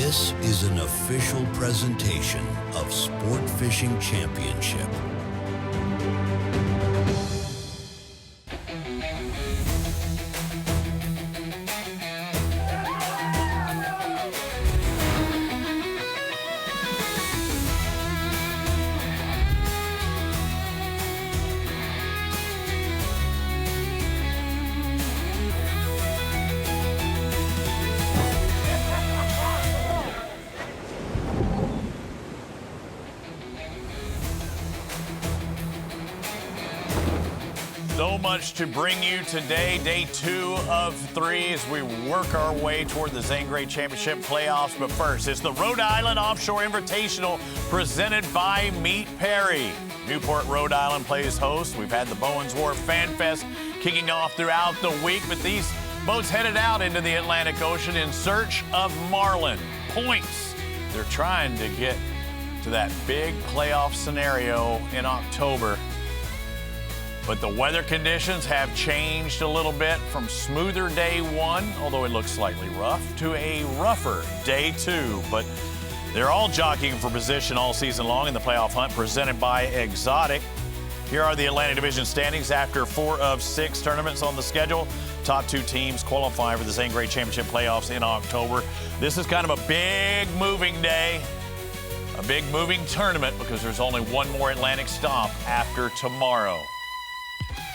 This is an official presentation of Sport Fishing Championship. So much to bring you today, day 2 of 3 as we work our way toward the Zane Grey Championship playoffs. But first, it's the Rhode Island Offshore Invitational presented by Meet Perry. Newport, Rhode Island plays host. We've had the Bowens Wharf Fan Fest kicking off throughout the week, but these boats headed out into the Atlantic Ocean in search of marlin points. They're trying to get to that big playoff scenario in October. But the weather conditions have changed a little bit from smoother day 1, although it looks slightly rough, to a rougher day 2. But they're all jockeying for position all season long in the playoff hunt presented by Exotic. Here are the Atlantic Division standings after 4 of 6 tournaments on the schedule. Top 2 teams qualify for the Zane Grey Championship playoffs in October. This is kind of a big moving day, a big moving tournament because there's only one more Atlantic stop after tomorrow.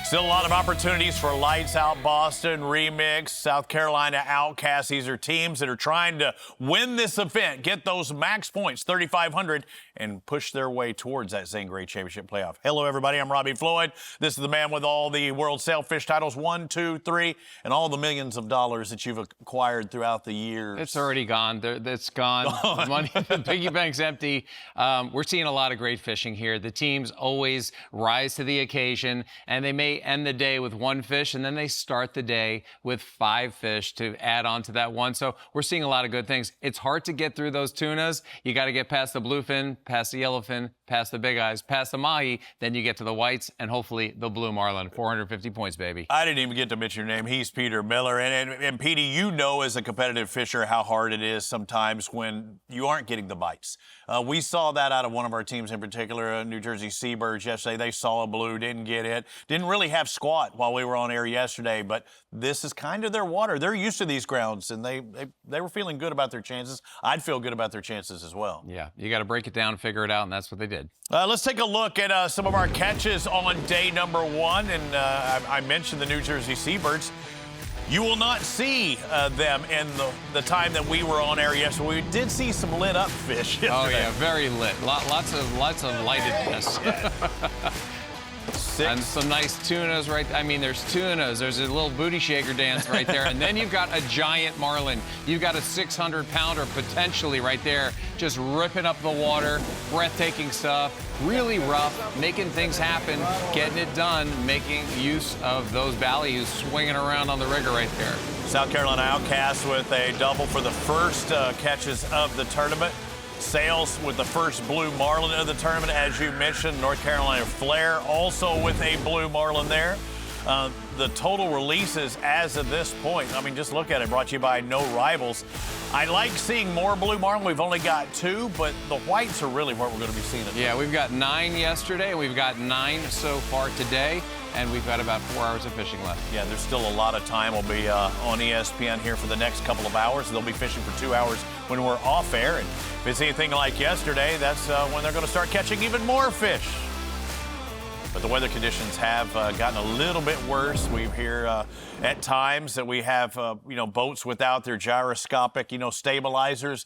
Still a lot of opportunities for Lights Out Boston, Remix, South Carolina Outcasts. These are teams that are trying to win this event, get those max points, 3,500, and push their way towards that Zane Grey Championship playoff. Hello, everybody. I'm Robbie Floyd. This is the man with all the World Sailfish titles, 1, 2, 3, and all the millions of dollars that you've acquired throughout the years. It's already gone. It's gone. Money, the piggy bank's empty. We're seeing a lot of great fishing here. The teams always rise to the occasion, and they may end the day with 1 fish, and then they start the day with 5 fish to add on to that 1. So we're seeing a lot of good things. It's hard to get through those tunas. You got to get past the bluefin, past the yellowfin, past the big eyes, past the mahi, then you get to the whites, and hopefully the blue marlin. 450 points, baby. I didn't even get to mention your name. He's Peter Miller. And Petey, you know as a competitive fisher how hard it is sometimes when you aren't getting the bites. We saw that out of one of our teams in particular, New Jersey Seabirds yesterday. They saw a blue, didn't get it. Didn't really have squat while we were on air yesterday, but this is kind of their water. They're used to these grounds, and they were feeling good about their chances. I'd feel good about their chances as well. Yeah, you got to break it down, figure it out, and that's what they did. Let's take a look at some of our catches on day number 1, and I mentioned the New Jersey Seabirds. You will not see them in the time that we were on air yesterday. We did see some lit up fish yesterday. Oh yeah, very lit. Lots of lightedness. And some nice tunas right. I mean, there's tunas. There's a little booty shaker dance right there, and then you've got a giant marlin. You've got a 600-pounder potentially right there, just ripping up the water. Breathtaking stuff. Really rough, making things happen, getting it done, making use of those ballyhoos swinging around on the rigger right there. South Carolina Outcasts with a double for the first catches of the tournament. Sails with the first blue marlin of the tournament, as you mentioned. North Carolina Flair also with a blue marlin there. The total releases as of this point, I mean, just look at it, brought to you by No Rivals. I like seeing more blue marlin. We've only got 2, but the whites are really what we're going to be seeing. Yeah, we've got 9 yesterday. We've got 9 so far today, and we've got about 4 hours of fishing left. Yeah, there's still a lot of time. We'll be on ESPN here for the next couple of hours. They'll be fishing for 2 hours when we're off air. And if it's anything like yesterday, that's when they're going to start catching even more fish. But the weather conditions have gotten a little bit worse. We hear at times that we have, boats without their gyroscopic, stabilizers.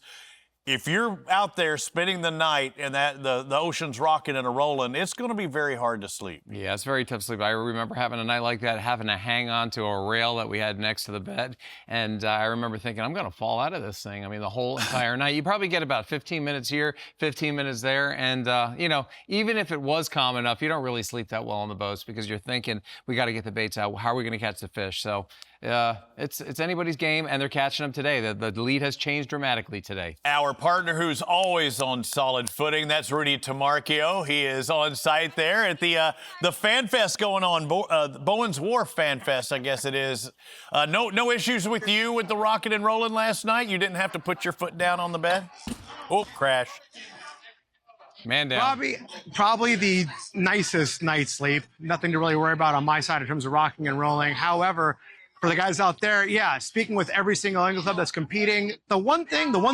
If you're out there spending the night and the ocean's rocking and a-rolling, it's going to be very hard to sleep. Yeah, it's very tough to sleep. I remember having a night like that, having to hang on to a rail that we had next to the bed. And I remember thinking, I'm going to fall out of this thing. I mean, the whole entire night. You probably get about 15 minutes here, 15 minutes there. And, even if it was calm enough, you don't really sleep that well on the boats because you're thinking, we got to get the baits out. How are we going to catch the fish? So it's anybody's game, and they're catching them today. The lead has changed dramatically today. Our partner who's always on solid footing, that's Rudy Tamarchio. He is on site there at the Fan Fest going on, Bowen's Wharf Fan Fest, I guess it is. No issues with you with the rocking and rolling last night? You didn't have to put your foot down on the bed? Oh, crash. Man down. Probably the nicest night's sleep. Nothing to really worry about on my side in terms of rocking and rolling. However, for the guys out there, yeah, speaking with every single angler club that's competing, the one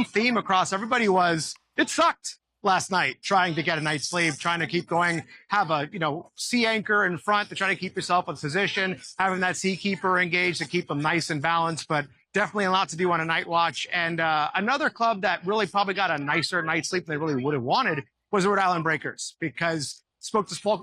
theme across everybody was it sucked last night trying to get a night's sleep, trying to keep going, have a sea anchor in front to try to keep yourself in position, having that sea keeper engaged to keep them nice and balanced, but definitely a lot to do on a night watch. And another club that really probably got a nicer night's sleep than they really would have wanted was the Rhode Island Breakers, because spoke to Paul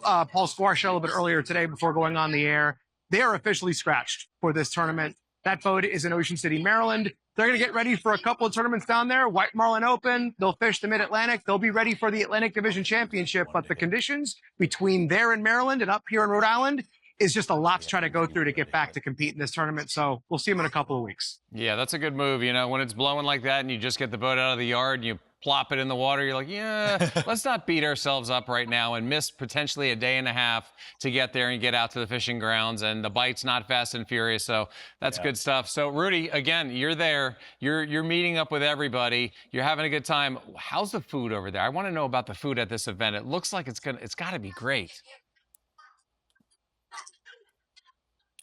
Squarsha a little bit earlier today before going on the air. They are officially scratched for this tournament. That boat is in Ocean City, Maryland. They're going to get ready for a couple of tournaments down there. White Marlin Open. They'll fish the Mid-Atlantic. They'll be ready for the Atlantic Division Championship. But the conditions between there in Maryland and up here in Rhode Island is just a lot to try to go through to get back to compete in this tournament. So we'll see them in a couple of weeks. Yeah, that's a good move. When it's blowing like that and you just get the boat out of the yard and you plop it in the water, you're like, yeah, let's not beat ourselves up right now and miss potentially a day and a half to get there and get out to the fishing grounds. And the bite's not fast and furious, so that's good stuff. So Rudy, again, you're there, you're meeting up with everybody, you're having a good time. How's the food over there? I want to know about the food at this event. It looks like it's got to be great.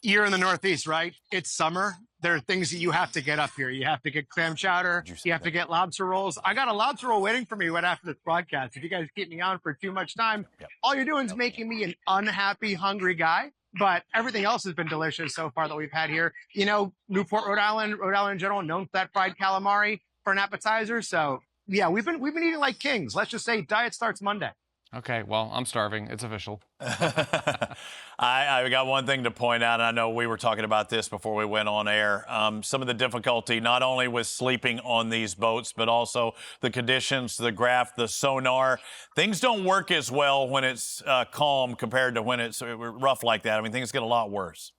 You're in the Northeast, right? It's summer. There are things that you have to get up here. You have to get clam chowder. You have to get lobster rolls. I got a lobster roll waiting for me right after this broadcast. If you guys keep me on for too much time, all you're doing is making me an unhappy, hungry guy. But everything else has been delicious so far that we've had here. Newport, Rhode Island in general, known for that fried calamari for an appetizer. So yeah, we've been eating like kings. Let's just say diet starts Monday. Okay, well, I'm starving. It's official. I got one thing to point out, and I know we were talking about this before we went on air. Some of the difficulty, not only with sleeping on these boats, but also the conditions, the graph, the sonar. Things don't work as well when it's calm compared to when it's rough like that. I mean, things get a lot worse.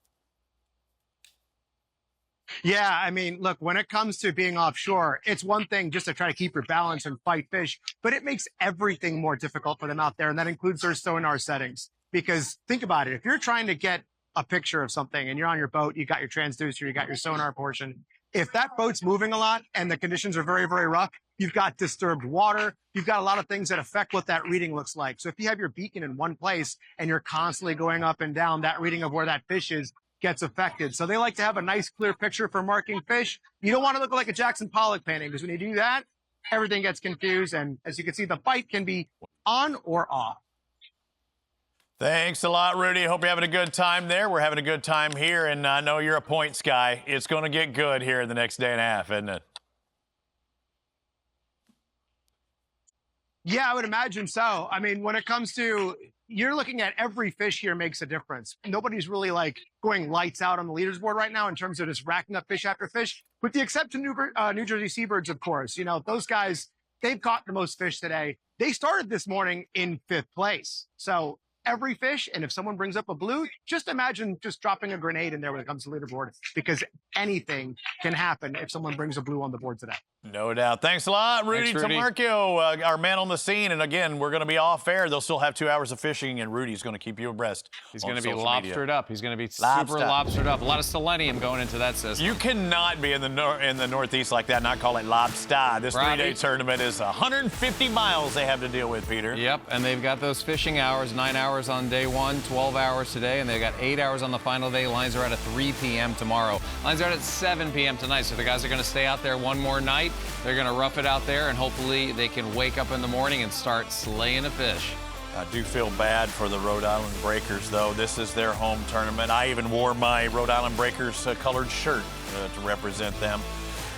Yeah, I mean, look, when it comes to being offshore, it's one thing just to try to keep your balance and fight fish, but it makes everything more difficult for them out there, and that includes their sonar settings. Because think about it, if you're trying to get a picture of something and you're on your boat, you got your transducer, you got your sonar portion. If that boat's moving a lot and the conditions are very, very rough, you've got disturbed water, you've got a lot of things that affect what that reading looks like. So if you have your beacon in one place and you're constantly going up and down, that reading of where that fish is gets affected. So they like to have a nice clear picture for marking fish. You don't want to look like a Jackson Pollock painting, because when you do that, everything gets confused. And as you can see, the bite can be on or off. Thanks a lot, Rudy. Hope you're having a good time there. We're having a good time here, and I know you're a points guy. It's going to get good here in the next day and a half, isn't it? Yeah, I would imagine so. I mean, when it comes to, you're looking at every fish here makes a difference. Nobody's really like going lights out on the leaderboard right now in terms of just racking up fish after fish, with the exception of New Jersey Seabirds, of course. Those guys, they've caught the most fish today. They started this morning in 5th place. So every fish, and if someone brings up a blue, just imagine just dropping a grenade in there when it comes to leaderboard, because anything can happen if someone brings a blue on the board today. No doubt. Thanks a lot, Rudy Tamarchio, our man on the scene. And again, we're going to be off air. They'll still have 2 hours of fishing, and Rudy's going to keep you abreast. He's going to be lobstered up. He's going to be super lobstered up. A lot of selenium going into that system. You cannot be in the Northeast like that and not call it lobster. This 3-day tournament is 150 miles they have to deal with, Peter. Yep, and they've got those fishing hours, 9 hours on day one, 12 hours today, and they've got 8 hours on the final day. Lines are out at 3 p.m. tomorrow. Lines are out at 7 p.m. tonight, so the guys are going to stay out there one more night. They're going to rough it out there, and hopefully they can wake up in the morning and start slaying a fish. I do feel bad for the Rhode Island Breakers, though. This is their home tournament. I even wore my Rhode Island Breakers colored shirt to represent them.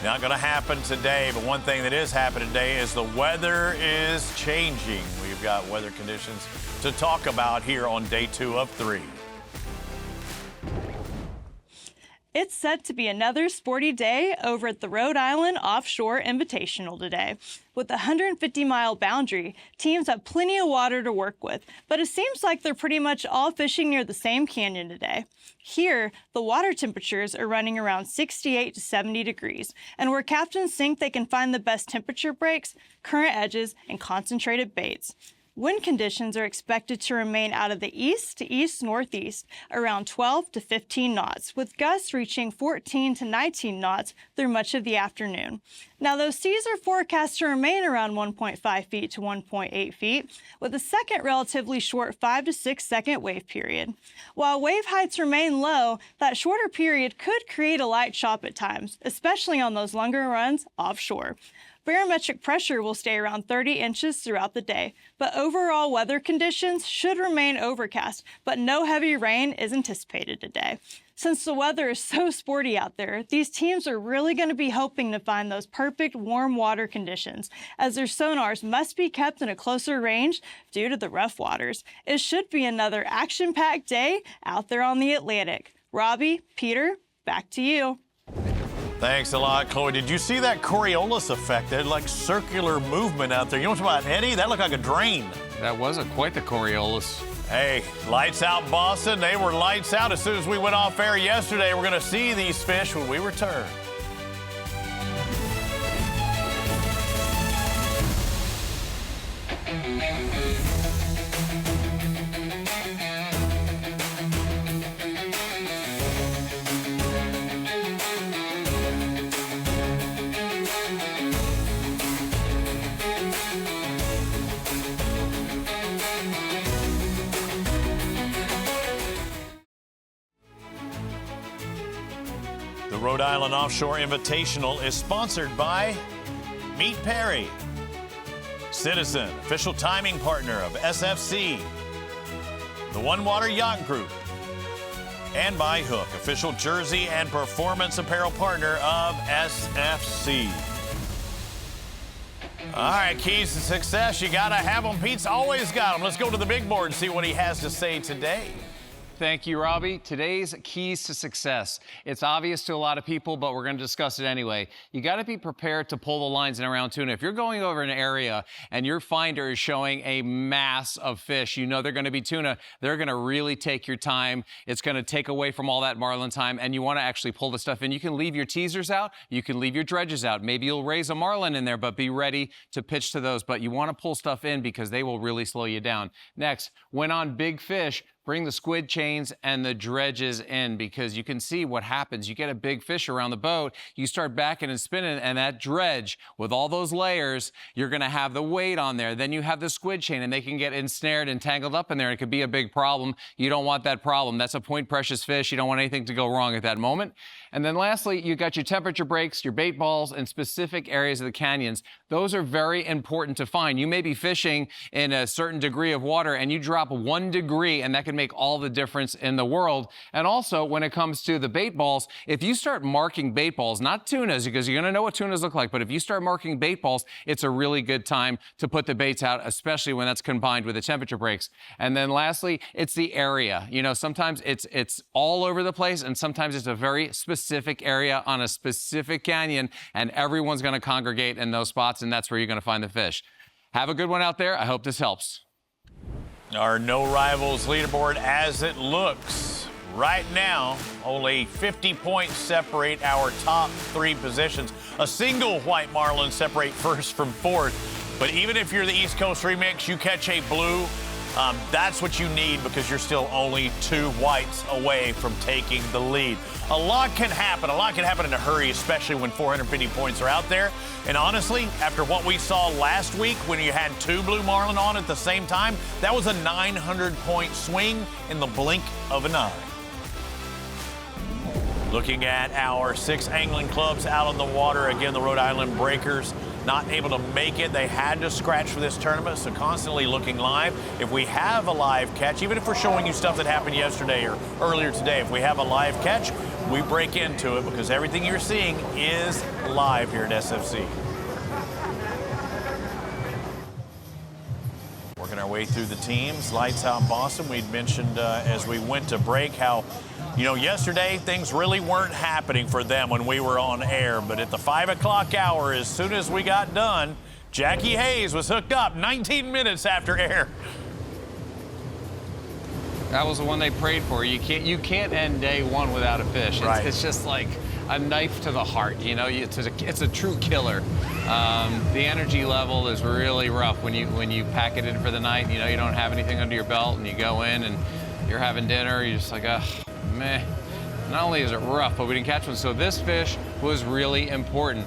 Not going to happen today, but one thing that is happening today is the weather is changing. We've got weather conditions to talk about here on day 2 of 3. It's set to be another sporty day over at the Rhode Island Offshore Invitational today. With a 150-mile boundary, teams have plenty of water to work with, but it seems like they're pretty much all fishing near the same canyon today. Here, the water temperatures are running around 68 to 70 degrees, and where captains think they can find the best temperature breaks, current edges, and concentrated baits. Wind conditions are expected to remain out of the east to east-northeast, around 12 to 15 knots, with gusts reaching 14 to 19 knots through much of the afternoon. Now, those seas are forecast to remain around 1.5 feet to 1.8 feet, with a second relatively short 5 to 6 second wave period. While wave heights remain low, that shorter period could create a light chop at times, especially on those longer runs offshore. Barometric pressure will stay around 30 inches throughout the day, but overall weather conditions should remain overcast, but no heavy rain is anticipated today. Since the weather is so sporty out there, these teams are really going to be hoping to find those perfect warm water conditions, as their sonars must be kept in a closer range due to the rough waters. It should be another action-packed day out there on the Atlantic. Robbie, Peter, back to you. Thanks a lot, Chloe. Did you see that Coriolis effect? They had like circular movement out there. You know what's about Eddie? That looked like a drain. That was quite the Coriolis. Hey, lights out Boston. They were lights out as soon as we went off air yesterday. We're going to see these fish when we return. The Rhode Island Offshore Invitational is sponsored by Meet Perry, Citizen, official timing partner of SFC, the One Water Yacht Group, and by Hook, official jersey and performance apparel partner of SFC. All right, keys to success. You got to have them. Pete's always got them. Let's go to the big board and see what he has to say today. Thank you, Robbie. Today's keys to success. It's obvious to a lot of people, but we're going to discuss it anyway. You got to be prepared to pull the lines in around tuna. If you're going over an area and your finder is showing a mass of fish, you know they're going to be tuna. They're going to really take your time. It's going to take away from all that marlin time, and you want to actually pull the stuff in. You can leave your teasers out. You can leave your dredges out. Maybe you'll raise a marlin in there, but be ready to pitch to those. But you want to pull stuff in because they will really slow you down. Next, when on big fish, bring the squid chains and the dredges in, because you can see what happens. You get a big fish around the boat, you start backing and spinning, and that dredge with all those layers, you're going to have the weight on there. Then you have the squid chain, and they can get ensnared and tangled up in there. It could be a big problem. You don't want that problem. That's a point precious fish. You don't want anything to go wrong at that moment. And then lastly, you got your temperature breaks, your bait balls, and specific areas of the canyons. Those are very important to find. You may be fishing in a certain degree of water, and you drop 1 degree, and that can make all the difference in the world. And also, when it comes to the bait balls, if you start marking bait balls, not tunas, because you're going to know what tunas look like, but if you start marking bait balls, it's a really good time to put the baits out, especially when that's combined with the temperature breaks. And then lastly, it's the area. You know, sometimes it's all over the place, and sometimes it's a very specific area on a specific canyon, and everyone's going to congregate in those spots, and that's where you're going to find the fish. Have a good one out there. I hope this helps. Our no rivals leaderboard as it looks right now, only 50 points separate our top 3 positions. A single white marlin separate first from fourth. But even if you're the East Coast Remix, you catch a blue, that's what you need, because you're still only 2 whites away from taking the lead. A lot can happen. A lot can happen in a hurry, especially when 450 points are out there. And honestly, after what we saw last week when you had 2 blue marlin on at the same time, that was a 900-point swing in the blink of an eye. Looking at our 6 angling clubs out on the water, again, the Rhode Island Breakers not able to make it. They had to scratch for this tournament, so constantly looking live. If we have a live catch, even if we're showing you stuff that happened yesterday or earlier today, if we have a live catch, we break into it, because everything you're seeing is live here at SFC. We're Working our way through the teams. Lights out Boston. We'd mentioned as we went to break how, you know, yesterday things really weren't happening for them when we were on air. But at the 5 o'clock hour, as soon as we got done, Jackie Hayes was hooked up 19 minutes after air. That was the one they prayed for. You can't end day one without a fish. Right. It's just like a knife to the heart. You know, it's a true killer. The energy level is really rough when you pack it in for the night. You know, you don't have anything under your belt, and you go in and you're having dinner. You're just like, oh, meh. Not only is it rough, but we didn't catch one. So this fish was really important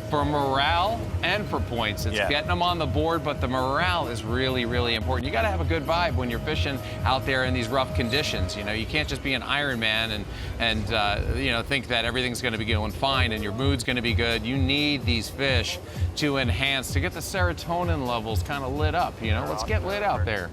for morale and for points. It's getting them on the board, but the morale is really, really important. You got to have a good vibe when you're fishing out there in these rough conditions. You know, you can't just be an Iron Man and you know, think that everything's going to be going fine and your mood's going to be good. You need these fish to enhance, to get the serotonin levels kind of lit up. You know, let's get lit out there.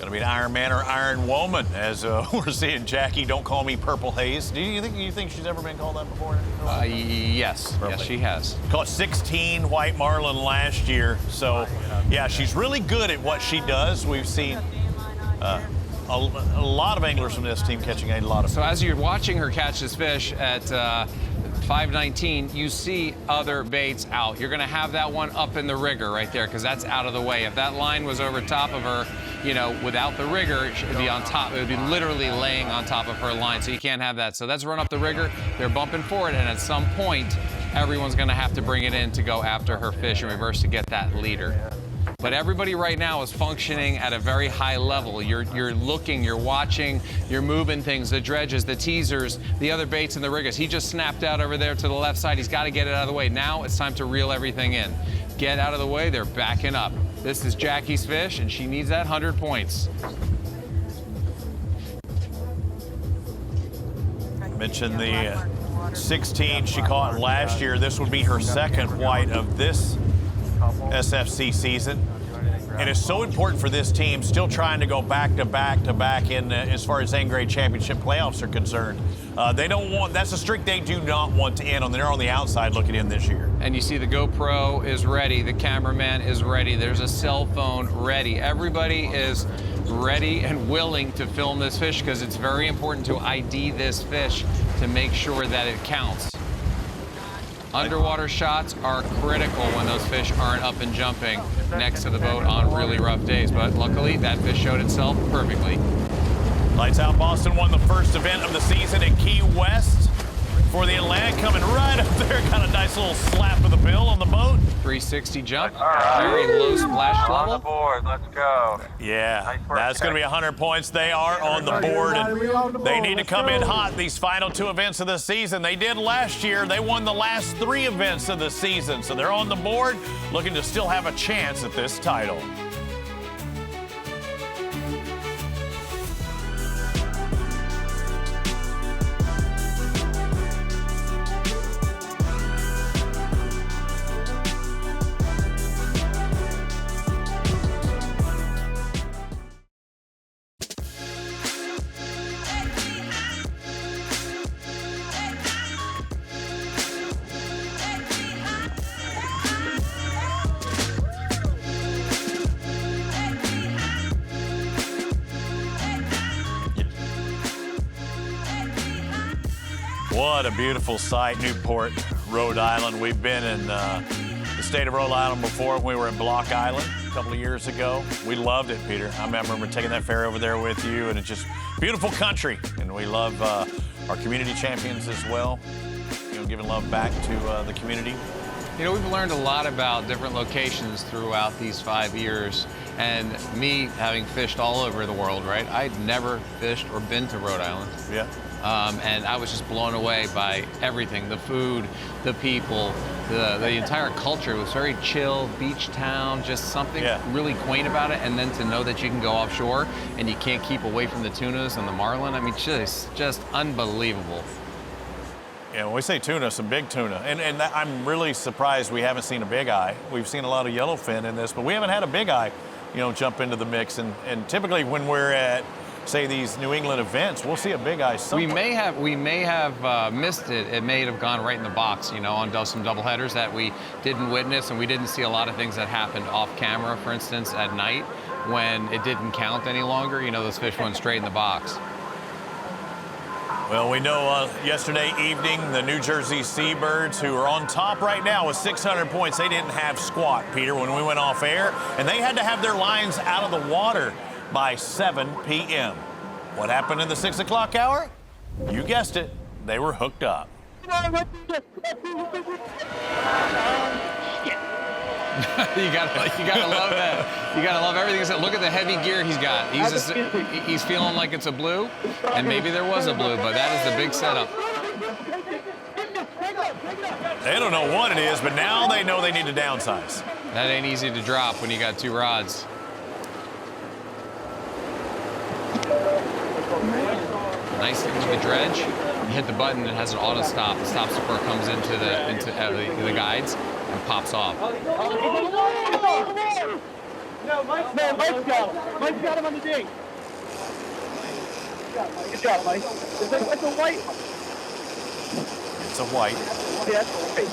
Going to be an Iron Man or Iron Woman, as we're seeing Jackie. Don't call me Purple Haze. Do you think she's ever been called that before? Yes, yes, she has. Caught 16 white marlin last year, so yeah, she's really good at what she does. We've seen a lot of anglers from this team catching a lot of fish. So as you're watching her catch this fish at 5:19, you see other baits out. You're going to have that one up in the rigger right there because that's out of the way. If that line was over top of her, you know, without the rigger, it should be on top. It would be literally laying on top of her line, so you can't have that. So that's run up the rigger. They're bumping forward, and at some point, everyone's going to have to bring it in to go after her fish in reverse to get that leader. But everybody right now is functioning at a very high level. You're looking, you're watching, you're moving things, the dredges, the teasers, the other baits and the riggers. He just snapped out over there to the left side. He's got to get it out of the way. Now it's time to reel everything in. Get out of the way, they're backing up. This is Jackie's fish, and she needs that 100 points. I mentioned the 16 she caught last year. This would be her second white of this SFC season. And it's so important for this team, still trying to go back to back in as far as A-grade championship playoffs are concerned. They don't want, that's a streak they do not want to end on. They're on the outside looking in this year. And you see the GoPro is ready, the cameraman is ready, there's a cell phone ready. Everybody is ready and willing to film this fish because it's very important to ID this fish to make sure that it counts. Underwater shots are critical when those fish aren't up and jumping next to the boat on really rough days, but luckily that fish showed itself perfectly. Lights Out Boston won the first event of the season in Key West for the Atlantic, coming right up there. Got a nice little slap of the bill on the boat. 360 jump, very low splash level. On the board, let's go. Yeah, that's going to be 100 points. They are on the board, and they need to come in hot these final two events of the season. They did last year. They won the last three events of the season, so they're on the board, looking to still have a chance at this title. What a beautiful sight, Newport, Rhode Island. We've been in the state of Rhode Island before when we were in Block Island a couple of years ago. We loved it, Peter. I remember taking that ferry over there with you, and it's just beautiful country. And we love our community champions as well, you know, giving love back to the community. You know, we've learned a lot about different locations throughout these 5 years. And me having fished all over the world, right? I'd never fished or been to Rhode Island. Yeah. And I was just blown away by everything, the food, the people, the entire culture. It was very chill, beach town, just something really quaint about it. And then to know that you can go offshore and you can't keep away from the tunas and the marlin, I mean, just unbelievable. Yeah, when we say tuna, some big tuna. And I'm really surprised we haven't seen a big eye. We've seen a lot of yellowfin in this, but we haven't had a big eye, you know, jump into the mix. And typically when we're at, say, these New England events, we'll see a big eye somewhere. We may have missed it. It may have gone right in the box, you know, on some doubleheaders that we didn't witness, and we didn't see a lot of things that happened off camera, for instance, at night. when it didn't count any longer. You know, those fish went straight in the box. Well, we know yesterday evening, the New Jersey Seabirds, who are on top right now with 600 points, they didn't have squat, Peter, when we went off air, and they had to have their lines out of the water by 7 p.m. What happened in the 6 o'clock hour? You guessed it, they were hooked up. you gotta love that. You gotta love everything. Look at the heavy gear he's got. He's feeling like it's a blue, and maybe there was a blue, but that is the big setup. They don't know what it is, but now they know they need to downsize. That ain't easy to drop when you got 2 rods. Nice thing with the dredge. You hit the button, it has an auto stop. It stops before it comes into the guides and pops off. No, Mike's got him. Mike's got him on the ding. Good job, Mike. It's a white. It's a white. Yeah, it's a white.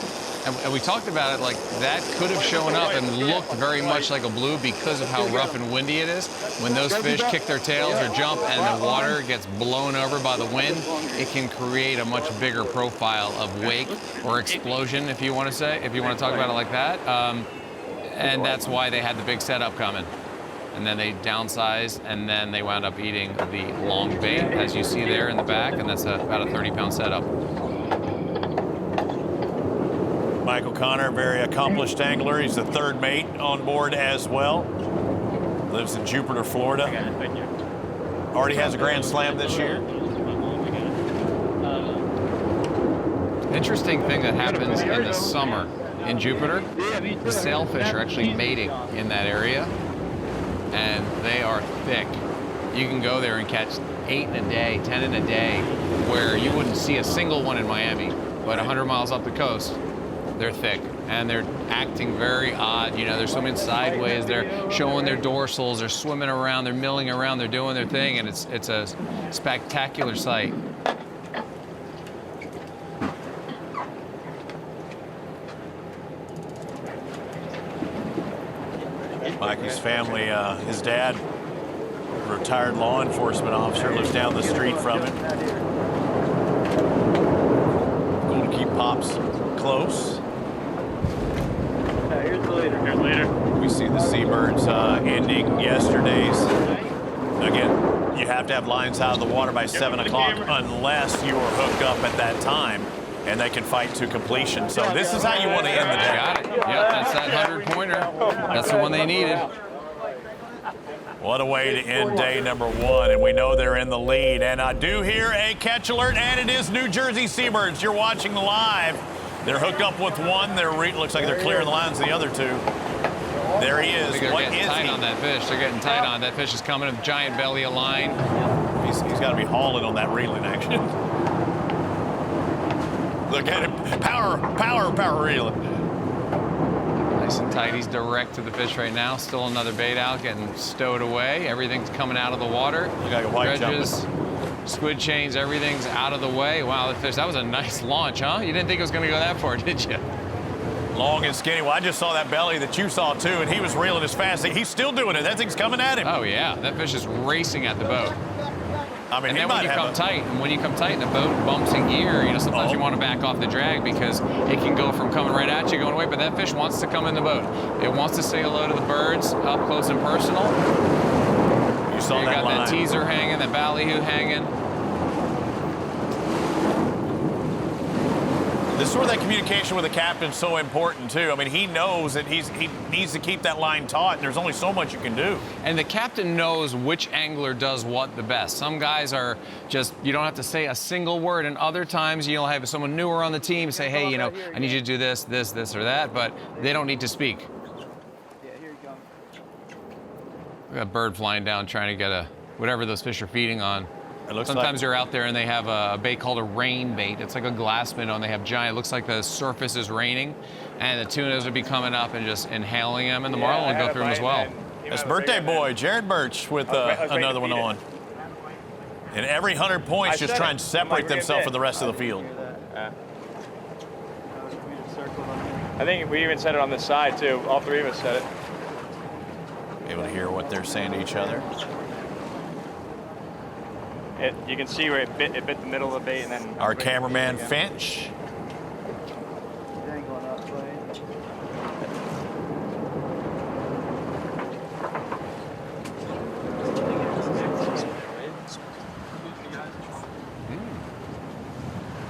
And we talked about it, like that could have shown up and looked very much like a blue because of how rough and windy it is. When those fish kick their tails or jump and the water gets blown over by the wind, it can create a much bigger profile of wake or explosion, if you want to say, if you want to talk about it like that. And that's why they had the big setup coming. And then they downsized, and then they wound up eating the long bait, as you see there in the back, and that's about a 30-pound setup. Mike O'Connor, very accomplished angler. He's the 3rd mate on board as well. Lives in Jupiter, Florida. Already has a Grand Slam this year. Interesting thing that happens in the summer in Jupiter, the sailfish are actually mating in that area, and they are thick. You can go there and catch 8 in a day, 10 in a day, where you wouldn't see a single one in Miami, but 100 miles up the coast, they're thick, and they're acting very odd. You know, they're swimming sideways, they're showing their dorsals, they're swimming around, they're milling around, they're doing their thing, and it's a spectacular sight. Mikey's family, his dad, retired law enforcement officer, lives down the street from him. Going to keep Pops close. Here's the leader. Here's the leader. We see the Seabirds ending yesterday's. Again, you have to have lines out of the water by 7 o'clock unless you are hooked up at that time, and they can fight to completion. So this is how you want to end the day. Got it. Yep, that's that 100-pointer. That's the one they needed. What a way to end day number 1, and we know they're in the lead. And I do hear a catch alert, and it is New Jersey Seabirds. You're watching live. They're hooked up with one. Looks like they're clearing the lines of the other 2. There he is. I think they're getting tight on that fish. They're getting tight on. That fish is coming with a giant belly of line. He's got to be hauling on that reeling action. Look at him. Power reeling. Nice and tight. He's direct to the fish right now. Still another bait out, getting stowed away. Everything's coming out of the water. Look like a white Dredges, squid chains, everything's out of the way. Wow, the fish, that was a nice launch, huh? You didn't think it was going to go that far, did you? Long and skinny. Well, I just saw that belly that you saw too, and he was reeling as fast. He's still doing it. That thing's coming at him. Oh, yeah. That fish is racing at the boat. I mean, And then when you come tight, and the boat bumps in gear, you know, sometimes you want to back off the drag because it can go from coming right at you, going away, but that fish wants to come in the boat. It wants to say hello to the birds up close and personal. You saw that got line. that teaser hanging, that ballyhoo hanging. This is where that communication with the captain's so important too. I mean, he knows that he needs to keep that line taut, and there's only so much you can do. And the captain knows which angler does what the best. Some guys are just, you don't have to say a single word, and other times you'll have someone newer on the team say, hey, you know, I need you to do this, this, this, or that, but they don't need to speak. Yeah, here you go. We got a bird flying down trying to get whatever those fish are feeding on. Sometimes you're out there and they have a bait called a rain bait. It's like a glass minnow, and they have giant, it looks like the surface is raining, and the tunas would be coming up and just inhaling them, and the marlin would go through them as well. That's birthday boy, Jared Birch, with another one on. And every 100 points just trying to separate themselves from the rest of the field. I think we even said it on the side, too. All 3 of us said it. Able to hear what they're saying to each other. You can see where it bit the middle of the bait, and then Our cameraman Finch.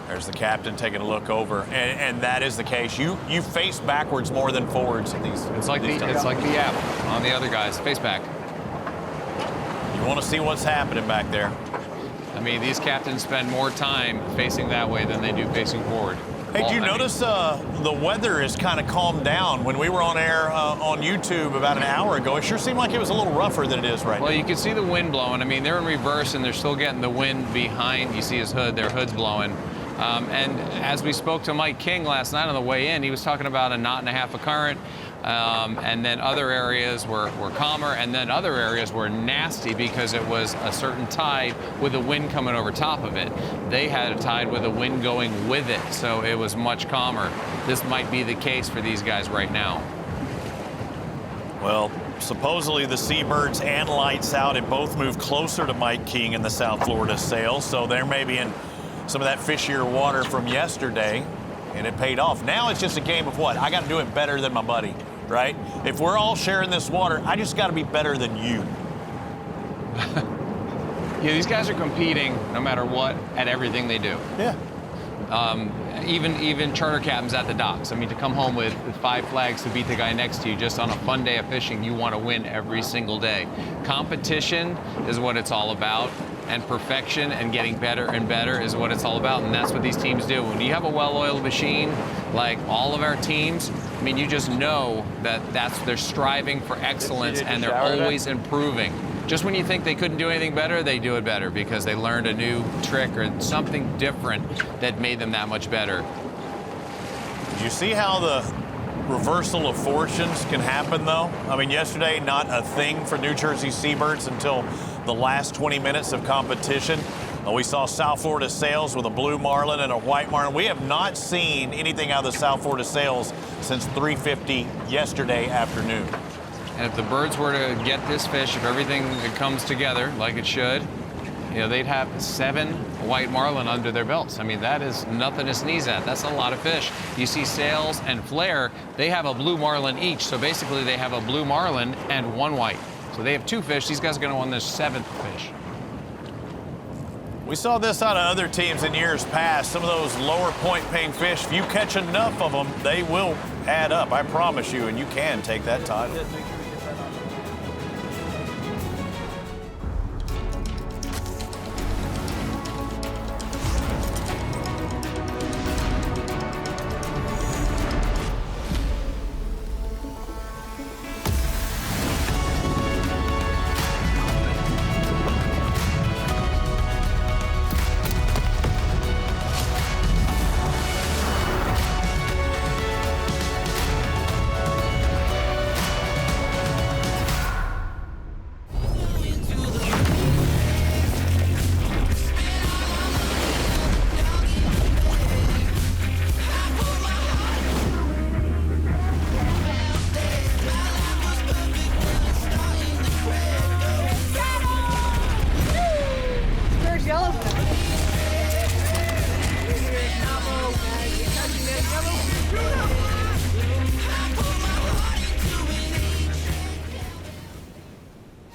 There's the captain taking a look over, and that is the case. You face backwards more than forwards in these. It's like the app on the other guys. Face back. You want to see what's happening back there. I mean, these captains spend more time facing that way than they do facing forward. Hey, do you notice the weather is kind of calmed down? When we were on air on YouTube about an hour ago, it sure seemed like it was a little rougher than it is right now. Well, you can see the wind blowing. I mean, they're in reverse, and they're still getting the wind behind. You see his hood, their hood's blowing. And as we spoke to Mike King last night on the way in, he was talking about a knot and a half of current. And then other areas were calmer, and then other areas were nasty because it was a certain tide with the wind coming over top of it. They had a tide with the wind going with it, so it was much calmer. This might be the case for these guys right now. Well, supposedly the Seabirds and Lights Out had both moved closer to Mike King in the South Florida sale, so they're maybe in some of that fishier water from yesterday, and it paid off. Now it's just a game of what? I got to do it better than my buddy, right? If we're all sharing this water, I just got to be better than you. Yeah, these guys are competing no matter what at everything they do. Yeah. Even charter captains at the docks. I mean, to come home with 5 flags to beat the guy next to you just on a fun day of fishing, you want to win every single day. Competition is what it's all about, and perfection and getting better and better is what it's all about, and that's what these teams do. When you have a well-oiled machine like all of our teams, I mean, you just know that they're striving for excellence and they're always improving. Just when you think they couldn't do anything better, they do it better because they learned a new trick or something different that made them that much better. Do you see how the reversal of fortunes can happen, though? I mean, yesterday, not a thing for New Jersey Seabirds until the last 20 minutes of competition. We saw South Florida Sails with a blue marlin and a white marlin. We have not seen anything out of the South Florida Sails since 3:50 yesterday afternoon. And if the birds were to get this fish, if everything comes together like it should, you know, they'd have 7 white marlin under their belts. I mean, that is nothing to sneeze at. That's a lot of fish. You see Sails and Flair, they have a blue marlin each. So basically they have a blue marlin and 1 white. So they have 2 fish. These guys are going to win their 7th fish. We saw this out of other teams in years past. Some of those lower point paying fish, if you catch enough of them, they will add up. I promise you, and you can take that title.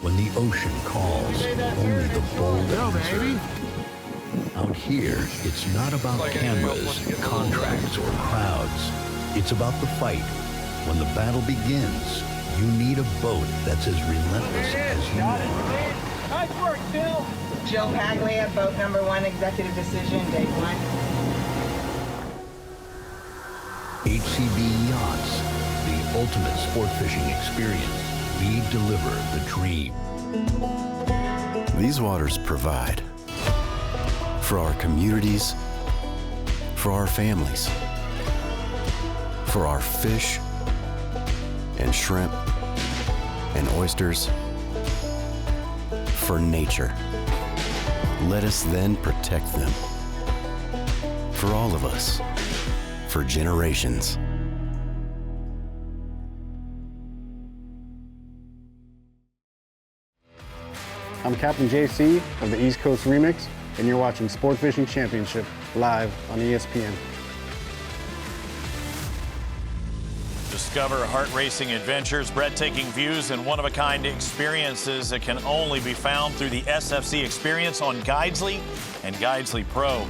When the ocean calls, only the bold answer. Out here, it's not about cameras, contracts, or crowds. It's about the fight. When the battle begins, you need a boat that's as relentless as you are. Nice work, Bill. Jill Paglia, boat number 1, executive decision, day 1. HCB Yachts, the ultimate sport fishing experience. We deliver the dream. These waters provide for our communities, for our families, for our fish and shrimp and oysters, for nature. Let us then protect them. For all of us, for generations. I'm Captain JC of the East Coast Remix, and you're watching Sport Fishing Championship live on ESPN. Discover heart-racing adventures, breathtaking views, and one-of-a-kind experiences that can only be found through the SFC Experience on Guidesley and Guidesley Pro.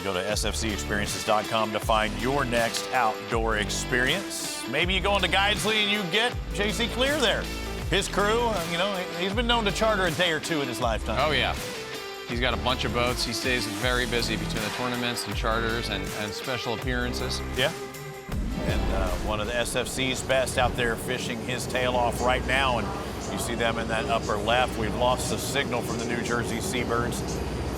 Go to sfcexperiences.com to find your next outdoor experience. Maybe you go into Guidesley and you get JC Clear there. His crew, you know, he's been known to charter a day or two in his lifetime. Oh, yeah. He's got a bunch of boats. He stays very busy between the tournaments and charters and special appearances. Yeah. And one of the SFC's best out there fishing his tail off right now. And you see them in that upper left. We've lost the signal from the New Jersey Seabirds.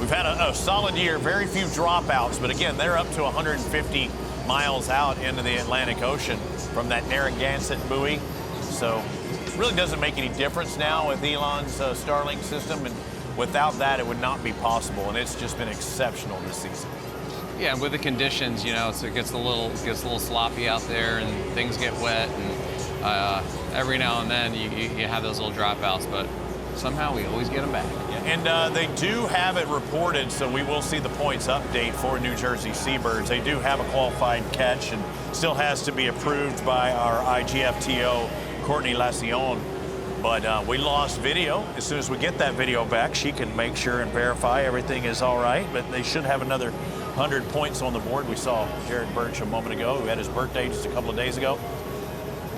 We've had a solid year, very few dropouts, but again, they're up to 150 miles out into the Atlantic Ocean from that Narragansett buoy. So it really doesn't make any difference now with Elon's Starlink system, and without that, it would not be possible, and it's just been exceptional this season. Yeah, and with the conditions, you know, it gets a little sloppy out there, and things get wet, and every now and then you have those little dropouts, but somehow we always get them back. And they do have it reported, so we will see the points update for New Jersey Seabirds. They do have a qualified catch and still has to be approved by our IGFTO, Courtney Lacion. But we lost video. As soon as we get that video back, she can make sure and verify everything is all right. But they should have another 100 points on the board. We saw Jared Birch a moment ago, who had his birthday just a couple of days ago.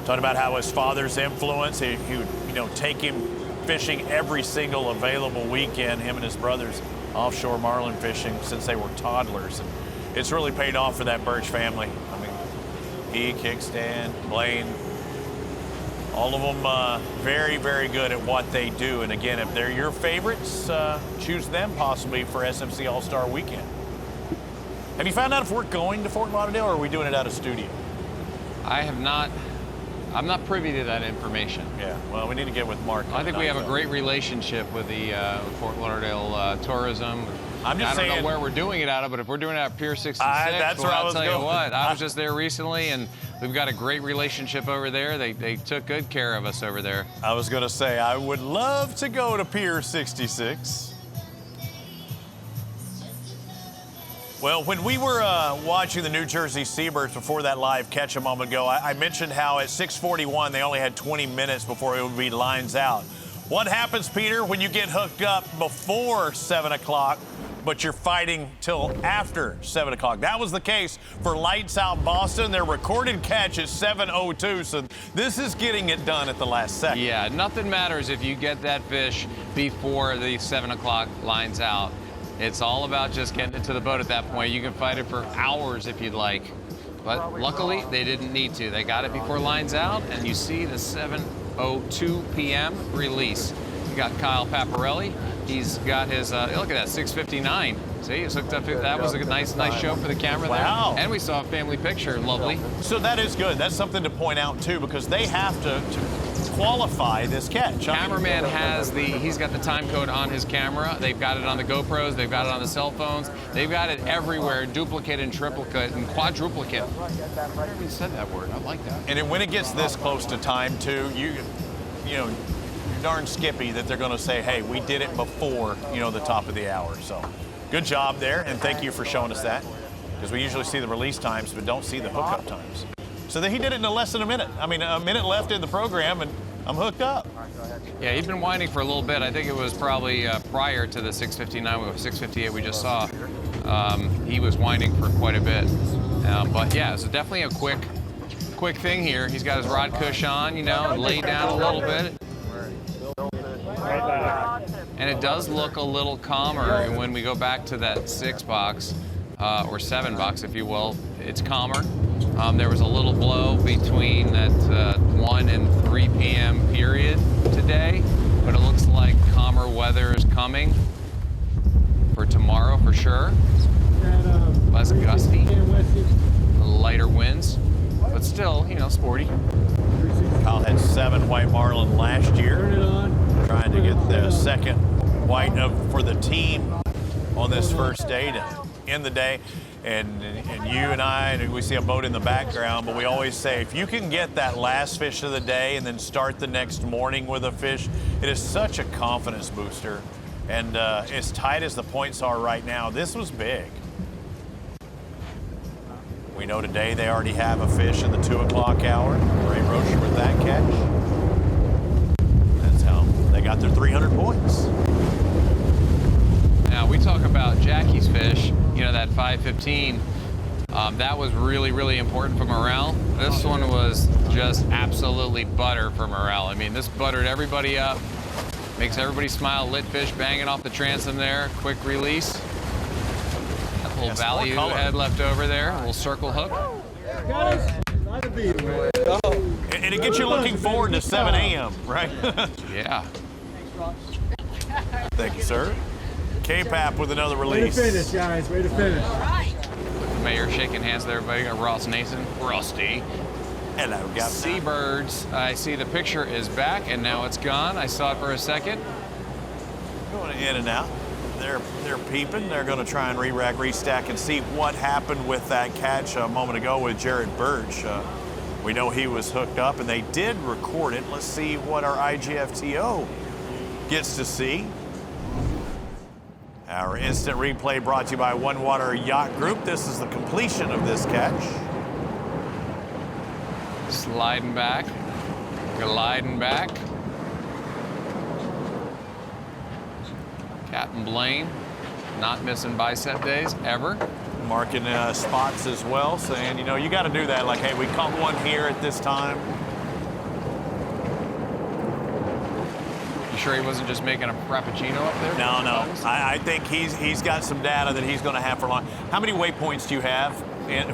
Talking about how his father's influence, he would, you know, take him fishing every single available weekend, him and his brothers offshore marlin fishing since they were toddlers. And it's really paid off for that Birch family. I mean, he, Kickstand, Blaine, all of them very, very good at what they do. And again, if they're your favorites, choose them possibly for SFC All-Star Weekend. Have you found out if we're going to Fort Lauderdale, or are we doing it out of studio? I have not. I'm not privy to that information. Yeah, well, we need to get with Mark. I think we have a great relationship with the Fort Lauderdale tourism. I'm just saying, I don't know where we're doing it out of, but if we're doing it out of Pier 66, that's where I was I'll tell going. you what, I was just there recently, and we've got a great relationship over there. They took good care of us over there. I was going to say, I would love to go to Pier 66. Well, when we were watching the New Jersey Seabirds before that live catch a moment ago, I mentioned how at 6:41 they only had 20 minutes before it would be lines out. What happens, Peter, when you get hooked up before 7 o'clock, but you're fighting till after 7 o'clock? That was the case for Lights Out Boston. Their recorded catch is 7:02, so this is getting it done at the last second. Yeah, nothing matters if you get that fish before the 7 o'clock lines out. It's all about just getting it to the boat at that point. You can fight it for hours if you'd like. But luckily, they didn't need to. They got it before lines out, and you see the 7:02 p.m. release. You got Kyle Paparelli. He's got his, look at that, 6:59. See, it's hooked up. That was a nice show for the camera there. Wow. And we saw a family picture. Lovely. So that is good. That's something to point out, too, because they have to qualify this catch. Cameraman he's got the time code on his camera. They've got it on the GoPros. They've got it on the cell phones. They've got it everywhere, duplicate and triplicate and quadruplicate. I never even said that word. I like that. And then when it gets this close to time, too, you know, you're darn skippy that they're going to say, hey, we did it before, you know, the top of the hour. So good job there, and thank you for showing us that, because we usually see the release times but don't see the hookup times. So he did it in less than a minute. I mean, a minute left in the program, and I'm hooked up. Yeah, he's been winding for a little bit. I think it was probably prior to the 6:59 or 6:58 we just saw. He was winding for quite a bit. But yeah, so definitely a quick thing here. He's got his rod cush on, you know, laid down a little bit. And it does look a little calmer. And when we go back to that 6 box, or 7 box, if you will, it's calmer. There was a little blow between that 1 and 3 p.m. period today, but it looks like calmer weather is coming for tomorrow for sure. Less gusty, lighter winds, but still, you know, sporty. Kyle had 7 white marlin last year, trying to get the second white for the team on this first day to end the day. And you and I, and we see a boat in the background, but we always say if you can get that last fish of the day and then start the next morning with a fish, it is such a confidence booster. And as tight as the points are right now, this was big. We know today they already have a fish in the 2 o'clock hour. Ray Rocher with that catch. That's how they got their 300 points. Now, we talk about Jackie's fish, you know, that 515. That was really, really important for morale. This one was just absolutely butter for morale. I mean, this buttered everybody up, makes everybody smile. Lit fish banging off the transom there. Quick release. That little value head left over there. A little circle hook. And it gets you looking forward to 7 a.m., right? Yeah. Thank you, sir. K-Pap with another release. Way to finish, guys. Way to finish. The mayor shaking hands with everybody. Got Ross Nason. Rusty. Hello, Governor. Seabirds. I see the picture is back, and now it's gone. I saw it for a second. Going in and out. They're peeping. They're going to try and re-rack, restack, and see what happened with that catch a moment ago with Jared Birch. We know he was hooked up, and they did record it. Let's see what our IGFTO gets to see. Our instant replay brought to you by One Water Yacht Group. This is the completion of this catch. Sliding back, gliding back. Captain Blaine, not missing bicep days ever. Marking spots as well, saying, you know, you got to do that. Like, hey, we caught one here at this time. You sure he wasn't just making a frappuccino up there? No. I think he's got some data that he's going to have for long. How many waypoints do you have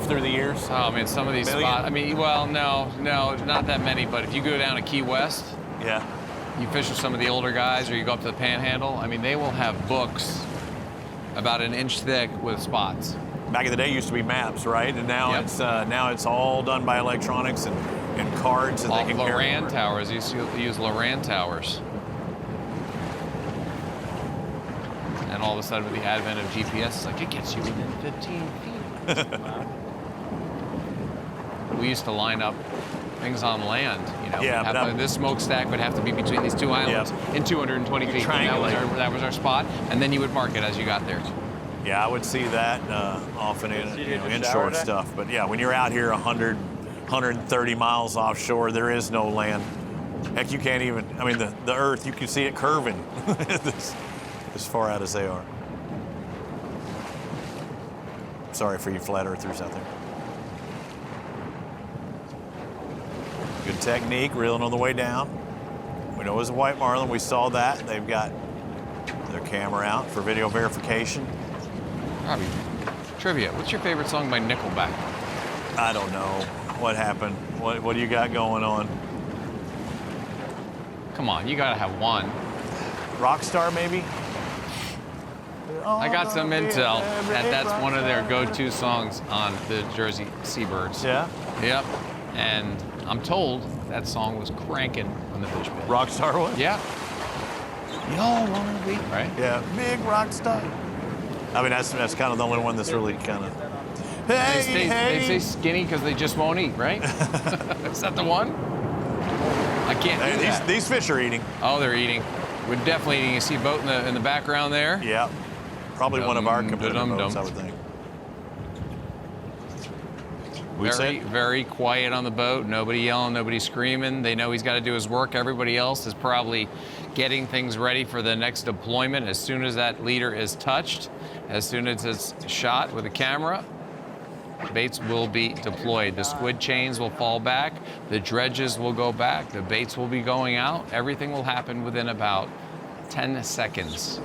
through the years? Oh, man, some of these spots. I mean, well, no, not that many. But if you go down to Key West, yeah, you fish with some of the older guys, or you go up to the Panhandle. I mean, they will have books about an inch thick with spots. Back in the day, it used to be maps, right? And now it's all done by electronics and cards that they can carry. Loran towers. You used to use Loran towers. And all of a sudden, with the advent of GPS, it's like it gets you within 15 feet. We used to line up things on land, you know. Yeah, this smokestack would have to be between these two islands in 220 feet. That was our spot, and then you would mark it as you got there. Yeah, I would see that often in inshore stuff. But yeah, when you're out here 100, 130 miles offshore, there is no land. Heck, you can't even, I mean, the earth, you can see it curving as far out as they are. Sorry for you flat earthers out there. Good technique, reeling on the way down. We know it was a white marlin. We saw that. They've got their camera out for video verification. Robbie, trivia. What's your favorite song by Nickelback? I don't know. What happened? What do you got going on? Come on, you gotta have one. Rockstar, maybe? I got some intel that's one of their go-to songs on the Jersey Seabirds. Yeah? Yep. And I'm told that song was cranking on the fish pit. Rockstar was? Yeah. Y'all wanna be, right? Yeah, big rockstar. I mean, that's kind of the only one that's really kind of. They say skinny because they just won't eat, right? Is that the one? I can't do that. These fish are eating. Oh, they're eating. We're definitely eating. You see a boat in the background there? Yeah. Probably one of our competitive boats, I would think. Very quiet on the boat. Nobody yelling, nobody screaming. They know he's got to do his work. Everybody else is probably getting things ready for the next deployment. As soon as that leader is touched, as soon as it's shot with a camera, baits will be deployed. The squid chains will fall back. The dredges will go back. The baits will be going out. Everything will happen within about 10 seconds.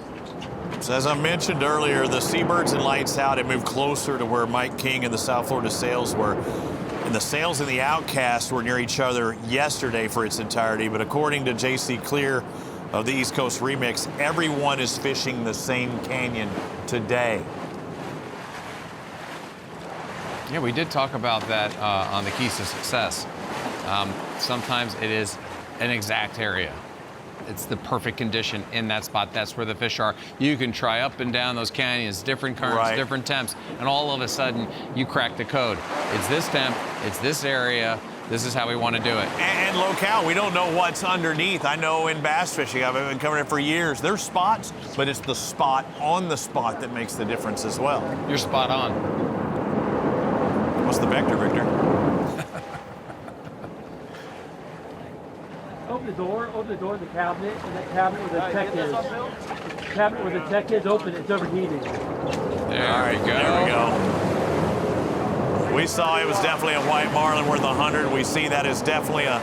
So as I mentioned earlier, the Seabirds and Lights Out, it moved closer to where Mike King and the South Florida Sails were. And the Sails and the Outcast were near each other yesterday for its entirety. But according to JC Clear of the East Coast Remix, everyone is fishing the same canyon today. Yeah, we did talk about that on the Keys to Success. Sometimes it is an exact area. it's the perfect condition in that spot. That's where the fish are. You can try up and down those canyons, different currents, different temps, and all of a sudden you crack the code. It's this temp, it's this area. This is how we want to do it. And locale, we don't know what's underneath. I know in bass fishing, I've been covering it for years. There's spots, but it's the spot on the spot that makes the difference as well. You're spot on. What's the vector, Victor? Open the door of the cabinet, and that cabinet where the tech is. The cabinet where the tech is open, it's overheating. There we go. There we go. We saw it was definitely a white marlin worth 100. We see that is definitely a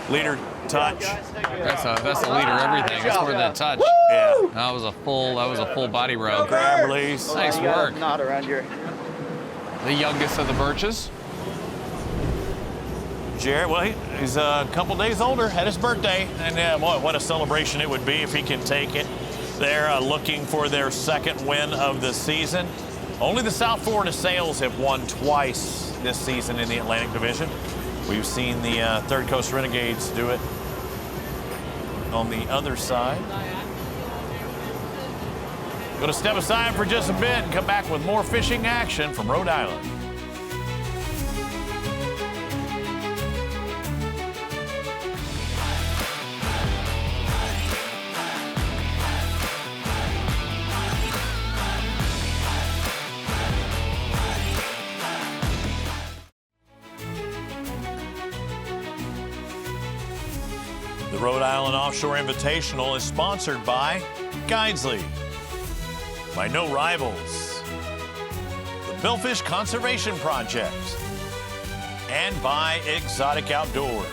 leader touch. That's a leader everything. That's more than a touch. Yeah. That was a full body rub. Grab release. Nice work. Knot around your. The youngest of the birches. Jarrett, well, he's a couple days older, had his birthday, and what a celebration it would be if he can take it. They're looking for their second win of the season. Only the South Florida Sails have won twice this season in the Atlantic Division. We've seen the Third Coast Renegades do it on the other side. Going to step aside for just a bit and come back with more fishing action from Rhode Island. The Rhode Island Offshore Invitational is sponsored by Guidesley, by No Rivals, the Billfish Conservation Project, and by Exotic Outdoors.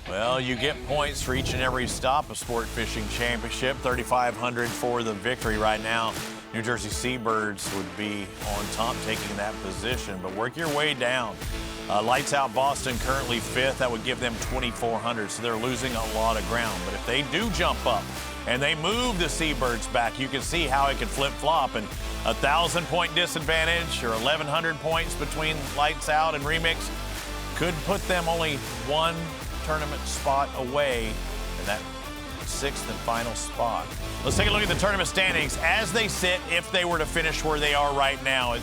Well, you get points for each and every stop of Sport Fishing Championship. 3,500 for the victory right now. New Jersey Seabirds would be on top taking that position, but work your way down. Lights Out Boston currently 5th. That would give them 2,400, so they're losing a lot of ground. But if they do jump up and they move the Seabirds back, you can see how it could flip-flop. And 1,000-point disadvantage or 1,100 points between Lights Out and Remix could put them only one tournament spot away in that 6th and final spot. Let's take a look at the tournament standings as they sit if they were to finish where they are right now.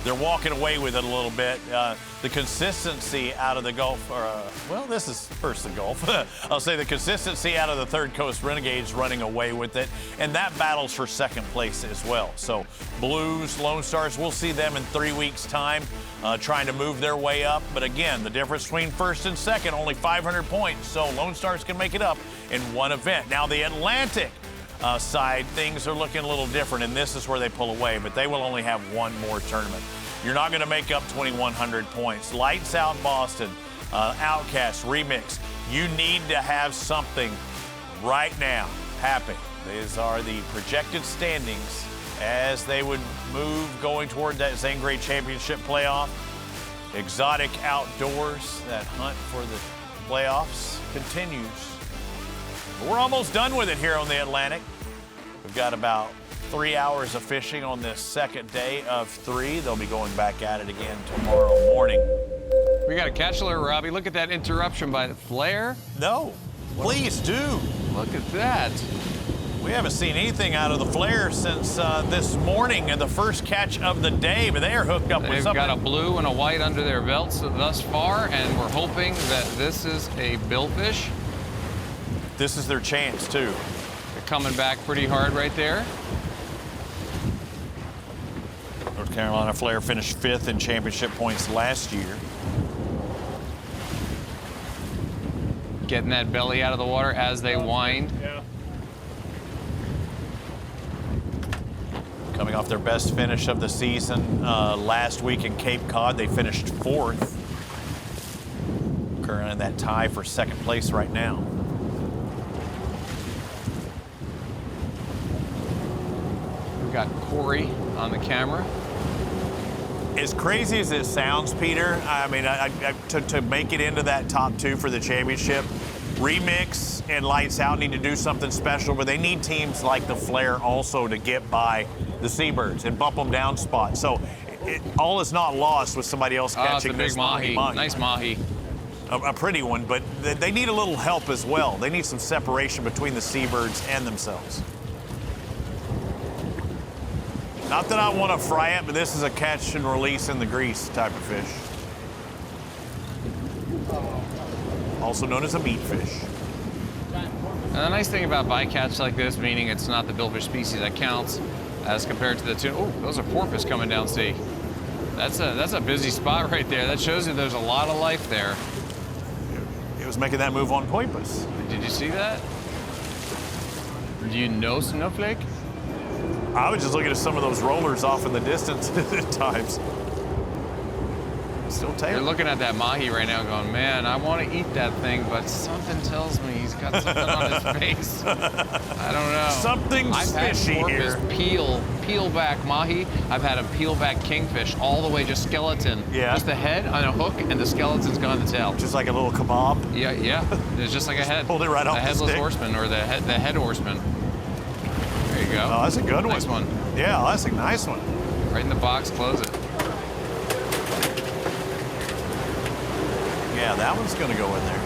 They're walking away with it a little bit. The consistency out of the Gulf, well, this is first the Gulf. I'll say the consistency out of the Third Coast Renegades running away with it, and that battles for second place as well. So Blues, Lone Stars, we'll see them in 3 weeks' time trying to move their way up. But again, the difference between first and second, only 500 points, so Lone Stars can make it up in one event. Now the Atlantic side, things are looking a little different, and this is where they pull away, but they will only have one more tournament. You're not going to make up 2,100 points. Lights Out Boston, Outcast, Remix, you need to have something right now happen. These are the projected standings as they would move going toward that Zangray Championship playoff. Exotic Outdoors, that hunt for the playoffs continues. We're almost done with it here on the Atlantic. We've got about 3 hours of fishing on this second day of 3. They'll be going back at it again tomorrow morning. We got a catch alert, Robbie. Look at that interruption by the flare. No, please do. Look at that. We haven't seen anything out of the flare since this morning and the first catch of the day, but they are hooked up with something. They've got a blue and a white under their belts thus far, and we're hoping that this is a billfish. This is their chance, too. They're coming back pretty hard right there. North Carolina Flare finished 5th in championship points last year. Getting that belly out of the water as they wind. Yeah. Coming off their best finish of the season last week in Cape Cod, they finished 4th. Currently in that tie for second place right now. We've got Corey on the camera. As crazy as it sounds, Peter, I mean, to make it into that top 2 for the championship, Remix and Lights Out need to do something special, but they need teams like the Flare also to get by the Seabirds and bump them down spots. So all is not lost with somebody else catching this mahi. Nice mahi. a pretty one, but they need a little help as well. They need some separation between the seabirds and themselves. Not that I want to fry it, but this is a catch and release in the grease type of fish. Also known as a meat fish. And the nice thing about bycatch like this, meaning it's not the billfish species that counts as compared to the tuna. Oh, those are porpoise coming down sea. That's a busy spot right there. That shows you there's a lot of life there. It was making that move on porpoise. Did you see that? Do you know Snowflake? I was just looking at some of those rollers off in the distance at times. Still tailing. You're looking at that mahi right now going, man, I want to eat that thing, but something tells me he's got something on his face. I don't know. Something's fishy here. I've had peel back mahi. I've had a peel back kingfish all the way, just skeleton. Yeah. Just the head on a hook and the skeleton's gone the tail. Just like a little kebab. Yeah. It's just like a head. Pulled it right off the headless stick. horseman or the head horseman. There you go. Oh, that's a good one. Nice one. Yeah, that's a nice one. Right in the box, close it. Yeah, that one's going to go in there.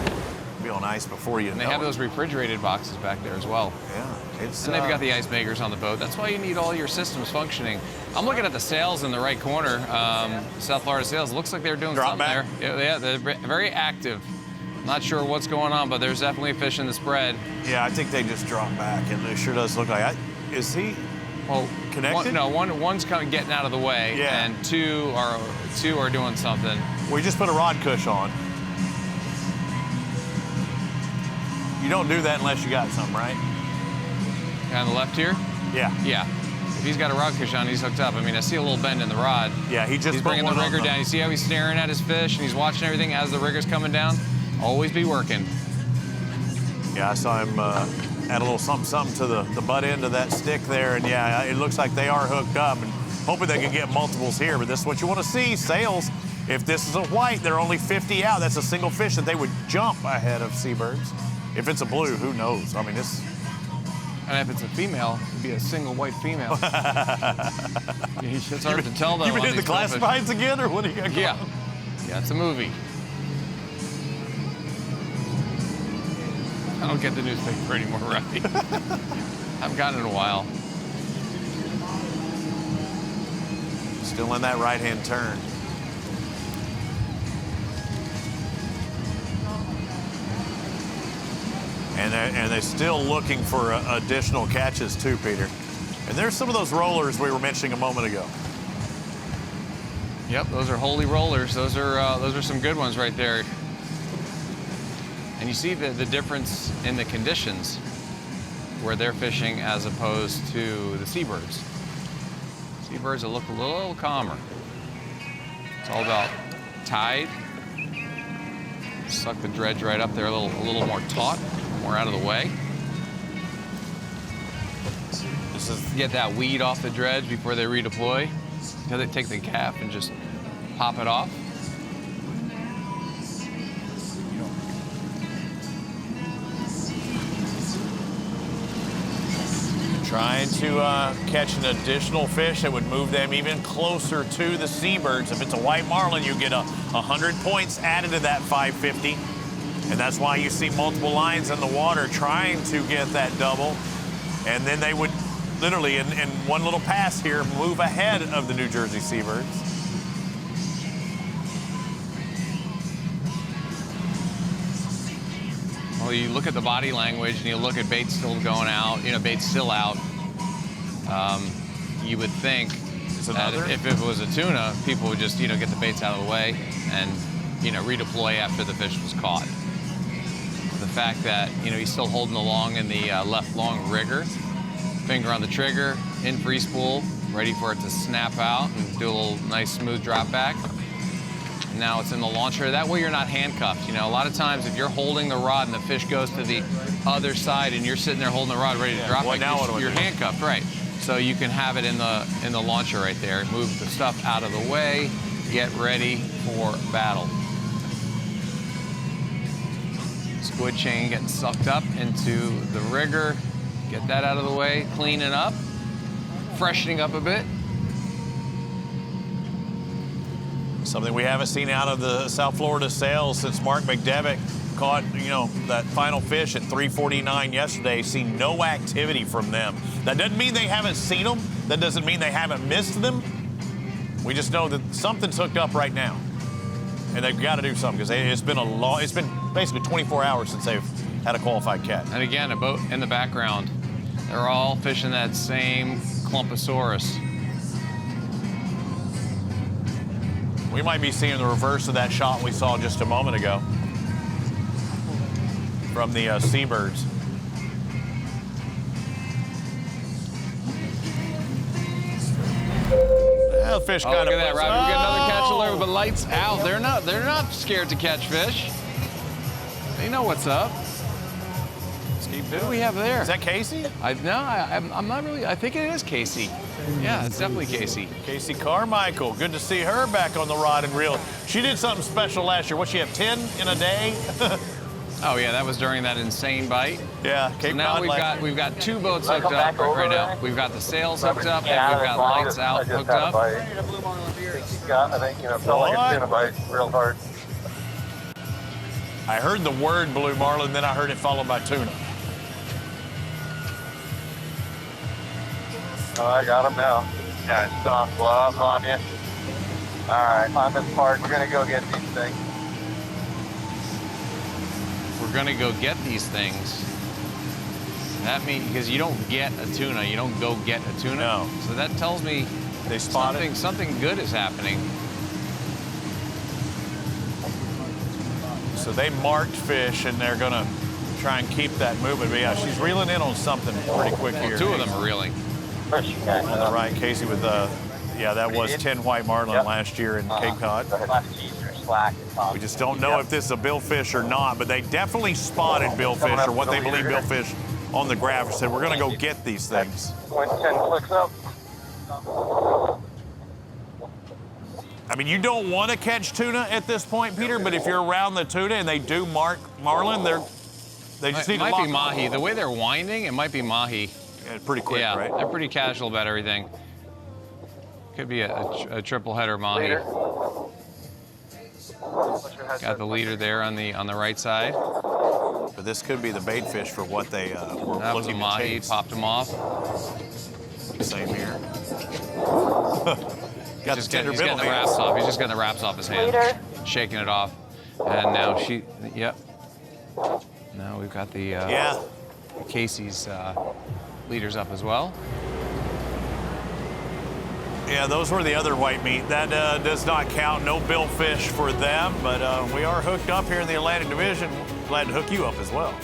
Be on ice before you know And they have it. those refrigerated boxes back there as well. Yeah, it's. And they've got the ice makers on the boat. That's why you need all your systems functioning. I'm looking at the sails in the right corner. South Florida sails. Looks like they're doing Drop something back? there. Yeah, they're very active. Not sure what's going on, but there's definitely a fish in the spread. Yeah, I think they just dropped back, and it sure does look like. Is he? Well, connected? One's getting out of the way, Yeah. and two are doing something. We just put a rod cush on. You don't do that unless you got something, right? Guy on the left here? Yeah. Yeah. If he's got a rod cushion on, he's hooked up. I mean, I see a little bend in the rod. Yeah, he's He's bringing the rigger down. You see how he's staring at his fish and he's watching everything as the rigger's coming down? Always be working. Yeah, I saw him add a little something to the butt end of that stick there, and yeah, it looks like they are hooked up, and hoping they can get multiples here, but this is what you want to see, sails. If this is a white, they're only 50 out. That's a single fish that they would jump ahead of seabirds. If it's a blue, who knows? I mean, this... And if it's a female, it'd be a single white female. It's hard to tell though. You been in the classifieds again, or what do you got going? Yeah, it's a movie. I don't get the newspaper anymore, Rafi. I've gotten it in a while. Still in that right-hand turn. And they're still looking for additional catches too, Peter. And there's some of those rollers we were mentioning a moment ago. Yep, those are holy rollers. Those are some good ones right there. And you see the difference in the conditions where they're fishing as opposed to the seabirds. Seabirds will look a little calmer. It's all about tide. Suck the dredge right up there a little more taut, more out of the way. This is Get that weed off the dredge before they redeploy. Now they take the gaff and just pop it off. trying to catch an additional fish that would move them even closer to the seabirds. If it's a white marlin, you get 100 points added to that 550. And that's why you see multiple lines in the water trying to get that double. And then they would literally, in one little pass here, move ahead of the New Jersey seabirds. Well, you look at the body language and you look at bait still going out, bait's still out. You would think that if it was a tuna, people would just, get the baits out of the way and, redeploy after the fish was caught. The fact that, he's still holding along in the left long rigger, finger on the trigger, in free spool, ready for it to snap out and do a little nice smooth drop back. Now it's in the launcher. That way you're not handcuffed. A lot of times if you're holding the rod and the fish goes to the other side and you're sitting there holding the rod ready to drop, you're handcuffed, right? So you can have it in the launcher right there. Move the stuff out of the way. Get ready for battle. Squid chain getting sucked up into the rigger. Get that out of the way. Cleaning up. Freshening up a bit. Something we haven't seen out of the South Florida sales since Mark McDevitt caught, that final fish at 3:49 yesterday. Seen no activity from them. That doesn't mean they haven't seen them. That doesn't mean they haven't missed them. We just know that something's hooked up right now, and they've got to do something because it's been basically 24 hours since they've had a qualified catch. And again, a boat in the background. They're all fishing that same clumposaurus. We might be seeing the reverse of that shot we saw just a moment ago from the seabirds. Well, fish kind of. Look at that, Robbie. We got another catch alert, but lights out. They're not scared to catch fish. They know what's up. Who do we have there? Is that Casey? I'm not really. I think it is Casey. Yeah, it's definitely Casey. Casey Carmichael. Good to see her back on the rod and reel. She did something special last year. What, she have 10 in a day? Oh yeah, that was during that insane bite. Yeah. So now we've got 2 boats hooked up right now. We've got the sails hooked up, and we've got lights out hooked up. I think felt like it's gonna bite real hard. I heard the word blue marlin, then I heard it followed by tuna. Oh, I got him now. Yeah, it's soft glove on you. All right, on this part, we're gonna go get these things. We're gonna go get these things. That means, because you don't get a tuna, you don't go get a tuna. No. So that tells me they spotted something good is happening. So they marked fish, and they're gonna try and keep that moving. But yeah, she's reeling in on something pretty quick here. 2 of them are reeling. On the right, Casey with that was 10 white marlin last year in Cape Cod. We just don't know if this is a billfish or not, but they definitely spotted billfish, or what they believe billfish, on the graph. Said, we're gonna go get these things. When 10 clicks up. I mean, you don't want to catch tuna at this point, Peter, but if you're around the tuna and they do mark marlin, they just need to lock. It might be mahi. The way they're winding, it might be mahi. Yeah, pretty quick, yeah, right? They're pretty casual about everything. Could be a triple header mahi. Got the leader there on the right side. But this could be the bait fish for what they were that was a looking mahi. to chase. Popped him off. Same here. He's getting the wraps off. He's just getting the wraps off his hand, shaking it off. And now yep. Now we've got the Casey's leaders up as well. Yeah, those were the other white meat. That does not count. No billfish for them, but we are hooked up here in the Atlantic Division. Glad to hook you up as well.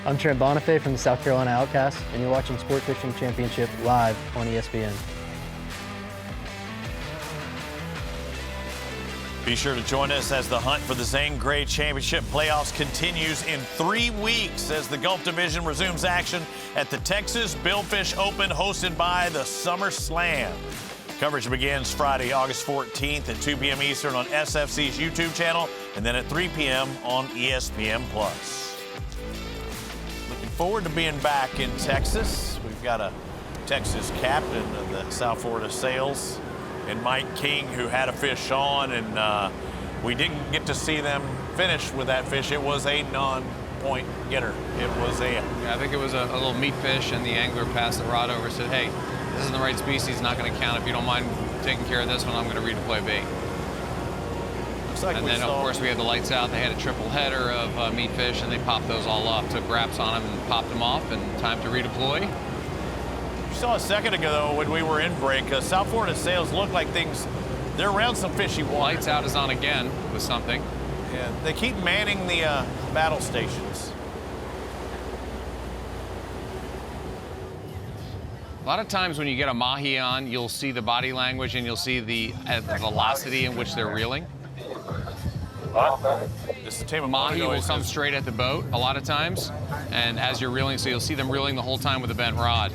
I'm Trent Bonifay from the South Carolina Outcasts, and you're watching Sport Fishing Championship live on ESPN. Be sure to join us as the hunt for the Zane Grey Championship playoffs continues in 3 weeks as the Gulf Division resumes action at the Texas Billfish Open hosted by the Summer Slam. Coverage begins Friday, August 14th at 2 p.m. Eastern on SFC's YouTube channel and then at 3 p.m. on ESPN+. Looking forward to being back in Texas. We've got a Texas captain of the South Florida Sails and Mike King, who had a fish on, and we didn't get to see them finish with that fish. It was a non-point getter. It was a... Yeah, I think it was a little meat fish, and the angler passed the rod over and said, hey, this isn't the right species, not going to count. If you don't mind taking care of this one, I'm going to redeploy bait. Looks like and then, of course, we had the lights out. They had a triple header of meat fish, and they popped those all off, took wraps on them and popped them off, and time to redeploy. You saw a second ago, though, when we were in break, South Florida Sails look like they're around some fishy water. Lights out is on again with something. Yeah, they keep manning the battle stations. A lot of times when you get a mahi on, you'll see the body language and you'll see the velocity in which they're reeling. This team of mahi will come straight at the boat a lot of times, and as you're reeling, so you'll see them reeling the whole time with a bent rod.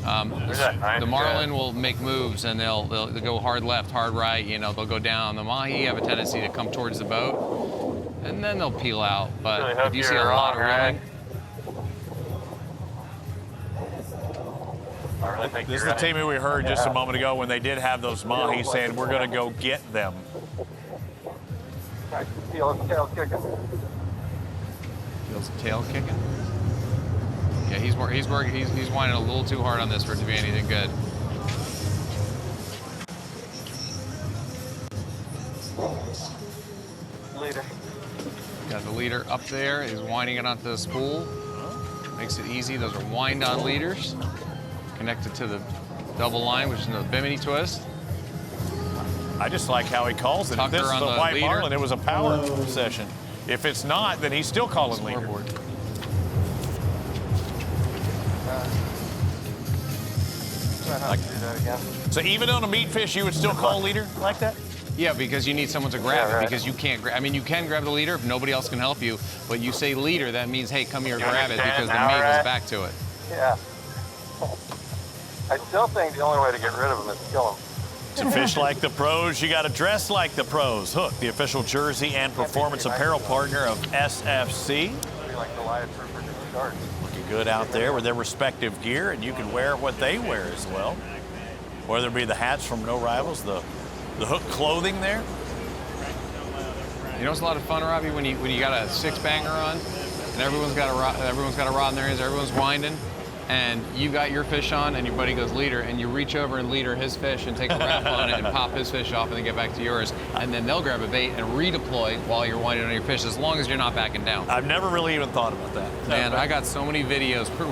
The marlin will make moves and they'll go hard left, hard right. You know, they'll go down. The mahi have a tendency to come towards the boat. and then they'll peel out. But Really if hope you see a you're lot of wrong, right? reeling, This is the team who we heard just a moment ago when they did have those mahi saying, we're going to go get them. Feels kicking. Feels the tail kicking. Yeah, he's winding a little too hard on this for it to be anything good. Leader. Got the leader up there. He's winding it onto the spool. Makes it easy. Those are wind-on leaders. Connected to the double line, which is the bimini twist. I just like how he calls it. If this is a white marlin, it was a power session. If it's not, then he's still calling leader. So even on a meat fish, you would still call leader like that? Yeah, because you need someone to grab it, because you can't grab. I mean, you can grab the leader if nobody else can help you, but you say leader, that means, hey, come here, grab it, because the mate is back to it. Yeah. I still think the only way to get rid of them is to kill them. To fish like the pros, you got to dress like the pros. Hook, the official jersey and performance apparel partner of SFC. Looking good out there with their respective gear, and you can wear what they wear as well. Whether it be the hats from No Rivals, the Hook clothing there. You know, it's a lot of fun, Robbie, when you got a six-banger on, and everyone's got a rod in their hands, everyone's winding, and you got your fish on, and your buddy goes leader, and you reach over and leader his fish and take a wrap on it and pop his fish off and then get back to yours, and then they'll grab a bait and redeploy while you're winding on your fish, as long as you're not backing down. I've never really even thought about that. Man, I got so many videos where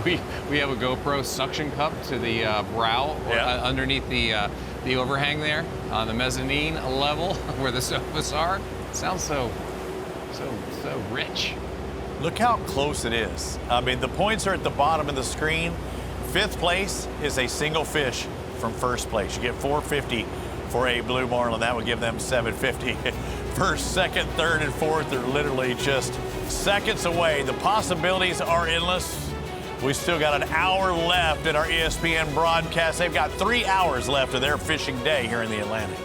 we have a GoPro suction cup to the brow underneath the overhang there on the mezzanine level where the sofas are. It sounds so rich. Look how close it is. I mean, the points are at the bottom of the screen. 5th place is a single fish from 1st place. You get $450 for a blue marlin. That would give them $750. 1st, 2nd, 3rd, and 4th are literally just seconds away. The possibilities are endless. We still got an hour left in our ESPN broadcast. They've got 3 hours left of their fishing day here in the Atlantic.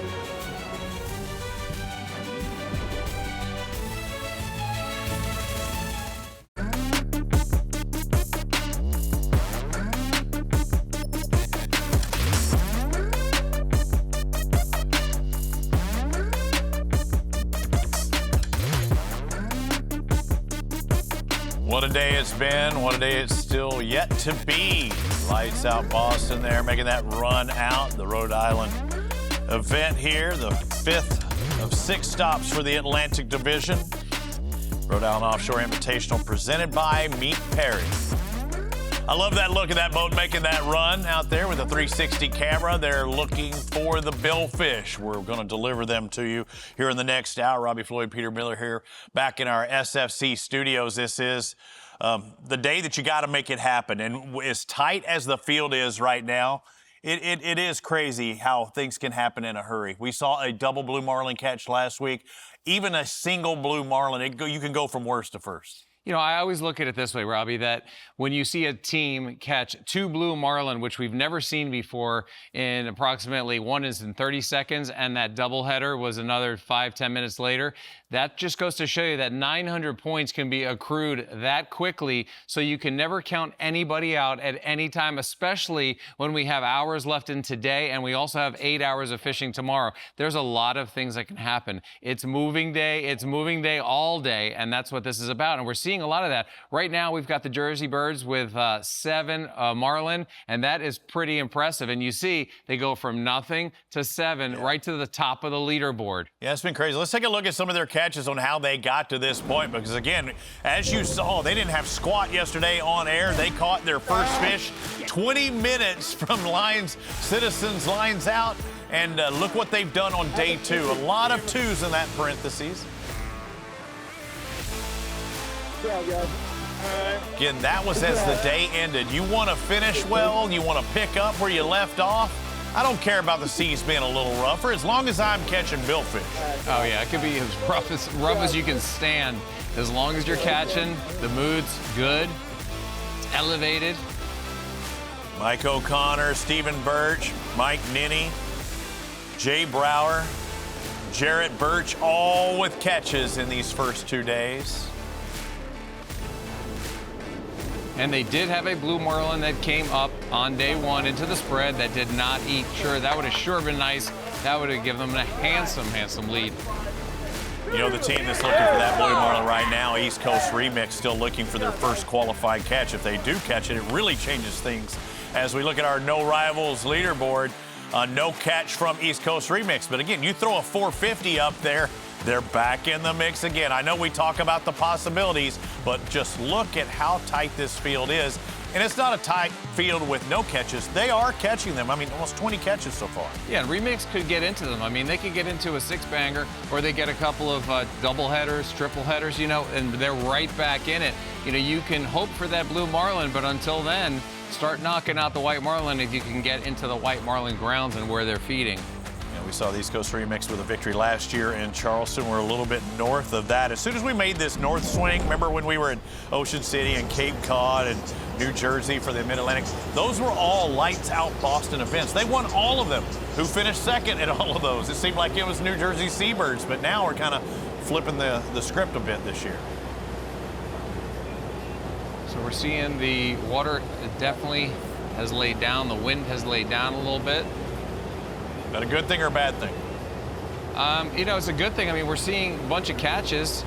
What a day it's been. What a day it's still yet to be. Lights out Boston there, making that run out. The Rhode Island event here, the 5th of 6 stops for the Atlantic Division. Rhode Island Offshore Invitational presented by Meet Perry. I love that look of that boat making that run out there with a 360 camera. They're looking for the billfish. We're going to deliver them to you here in the next hour. Robbie Floyd, Peter Miller here back in our SFC studios. This is the day that you got to make it happen. And as tight as the field is right now, it is crazy how things can happen in a hurry. We saw a double blue marlin catch last week. Even a single blue marlin, you can go from worst to first. You know, I always look at it this way, Robbie, that when you see a team catch 2 blue marlin, which we've never seen before, in approximately 1 is in 30 seconds, and that doubleheader was another 5-10 minutes later, that just goes to show you that 900 points can be accrued that quickly, so you can never count anybody out at any time, especially when we have hours left in today, and we also have 8 hours of fishing tomorrow. There's a lot of things that can happen. It's moving day all day, and that's what this is about, and we're seeing a lot of that. Right now, we've got the Jersey birds with 7 marlin, and that is pretty impressive. And you see, they go from nothing to 7 right to the top of the leaderboard. Yeah, it's been crazy. Let's take a look at some of their catches on how they got to this point, because again, as you saw, they didn't have squat yesterday on air. They caught their first fish 20 minutes from Citizens lines out, and look what they've done on day 2. A lot of 2s in that parentheses. Again, that was as the day ended. You want to finish well, you want to pick up where you left off. I don't care about the seas being a little rougher, as long as I'm catching billfish. Oh yeah, it could be as rough as you can stand. As long as you're catching, the mood's good, it's elevated. Mike O'Connor, Stephen Birch, Mike Ninney, Jay Brower, Jarrett Birch, all with catches in these first 2 days. And they did have a blue marlin that came up on day 1 into the spread that did not eat. Sure, that would have sure been nice. That would have given them a handsome lead. You know, the team that's looking for that blue marlin right now, East Coast Remix, still looking for their first qualified catch. If they do catch it, it really changes things. As we look at our no rivals leaderboard, no catch from East Coast Remix. But again, you throw a 450 up there, they're back in the mix again. I know we talk about the possibilities, but just look at how tight this field is. And it's not a tight field with no catches. They are catching them. I mean, almost 20 catches so far. Yeah, and Remix could get into them. I mean, they could get into a 6-banger, or they get a couple of double headers, triple headers, you know, and they're right back in it. You know, you can hope for that blue marlin, but until then, start knocking out the white marlin if you can get into the white marlin grounds and where they're feeding. We saw the East Coast Remix with a victory last year in Charleston. We're a little bit north of that. As soon as we made this north swing, remember when we were in Ocean City and Cape Cod and New Jersey for the Mid-Atlantic? Those were all lights out Boston events. They won all of them. Who finished second at all of those? It seemed like it was New Jersey Seabirds, but now we're kind of flipping the script a bit this year. So we're seeing the water definitely has laid down. The wind has laid down a little bit. Is that a good thing or a bad thing? You know, it's a good thing. I mean, we're seeing a bunch of catches.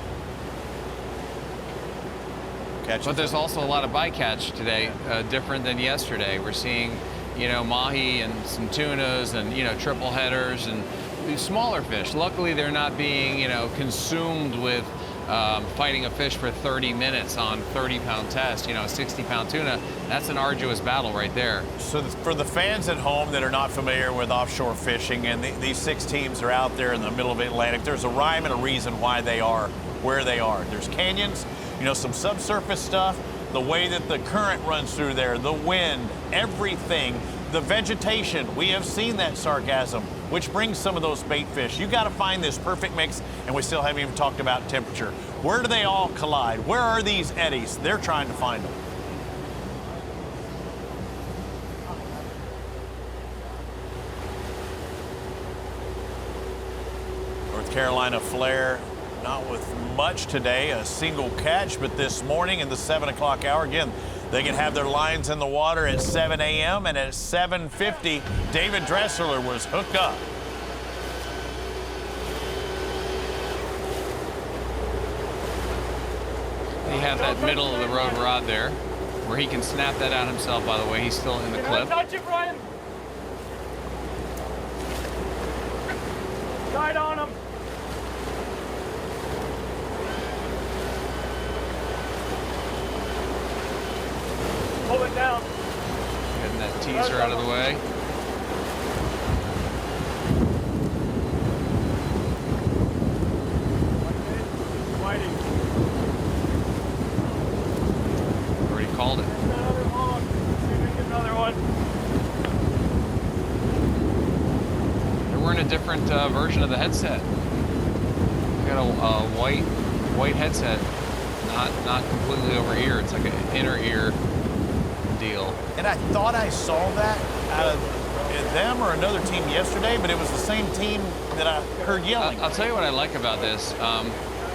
But there's also a lot of bycatch today, different than yesterday. We're seeing, you know, mahi and some tunas and, you know, triple headers and these smaller fish. Luckily, they're not being, you know, consumed with fighting a fish for 30 minutes on 30-pound test. You know, a 60-pound tuna, that's an arduous battle right there. So for the fans at home that are not familiar with offshore fishing, and these 6 teams are out there in the middle of the Atlantic, there's a rhyme and a reason why they are where they are. There's canyons, you know, some subsurface stuff, the way that the current runs through there, the wind, everything, the vegetation. We have seen that sargassum, which brings some of those bait fish. You got to find this perfect mix, and we still haven't even talked about temperature. Where do they all collide? Where are these eddies? They're trying to find them. North Carolina flare, not with much today, a single catch, but this morning in the 7 o'clock hour, again, they can have their lines in the water at 7 a.m. and at 7:50, David Dressler was hooked up. He had that middle of the road rod there, where he can snap that out himself, by the way. He's still in the clip. Touch it, Brian. Tight on him. Pull it down. Getting that teaser out of the way. Already called it. Another one. They're wearing a different version of the headset. They got a white headset, not completely over ear. It's like an inner ear deal. And I thought I saw that out of them or another team yesterday, but it was the same team that I heard yelling. I'll tell you what I like about this.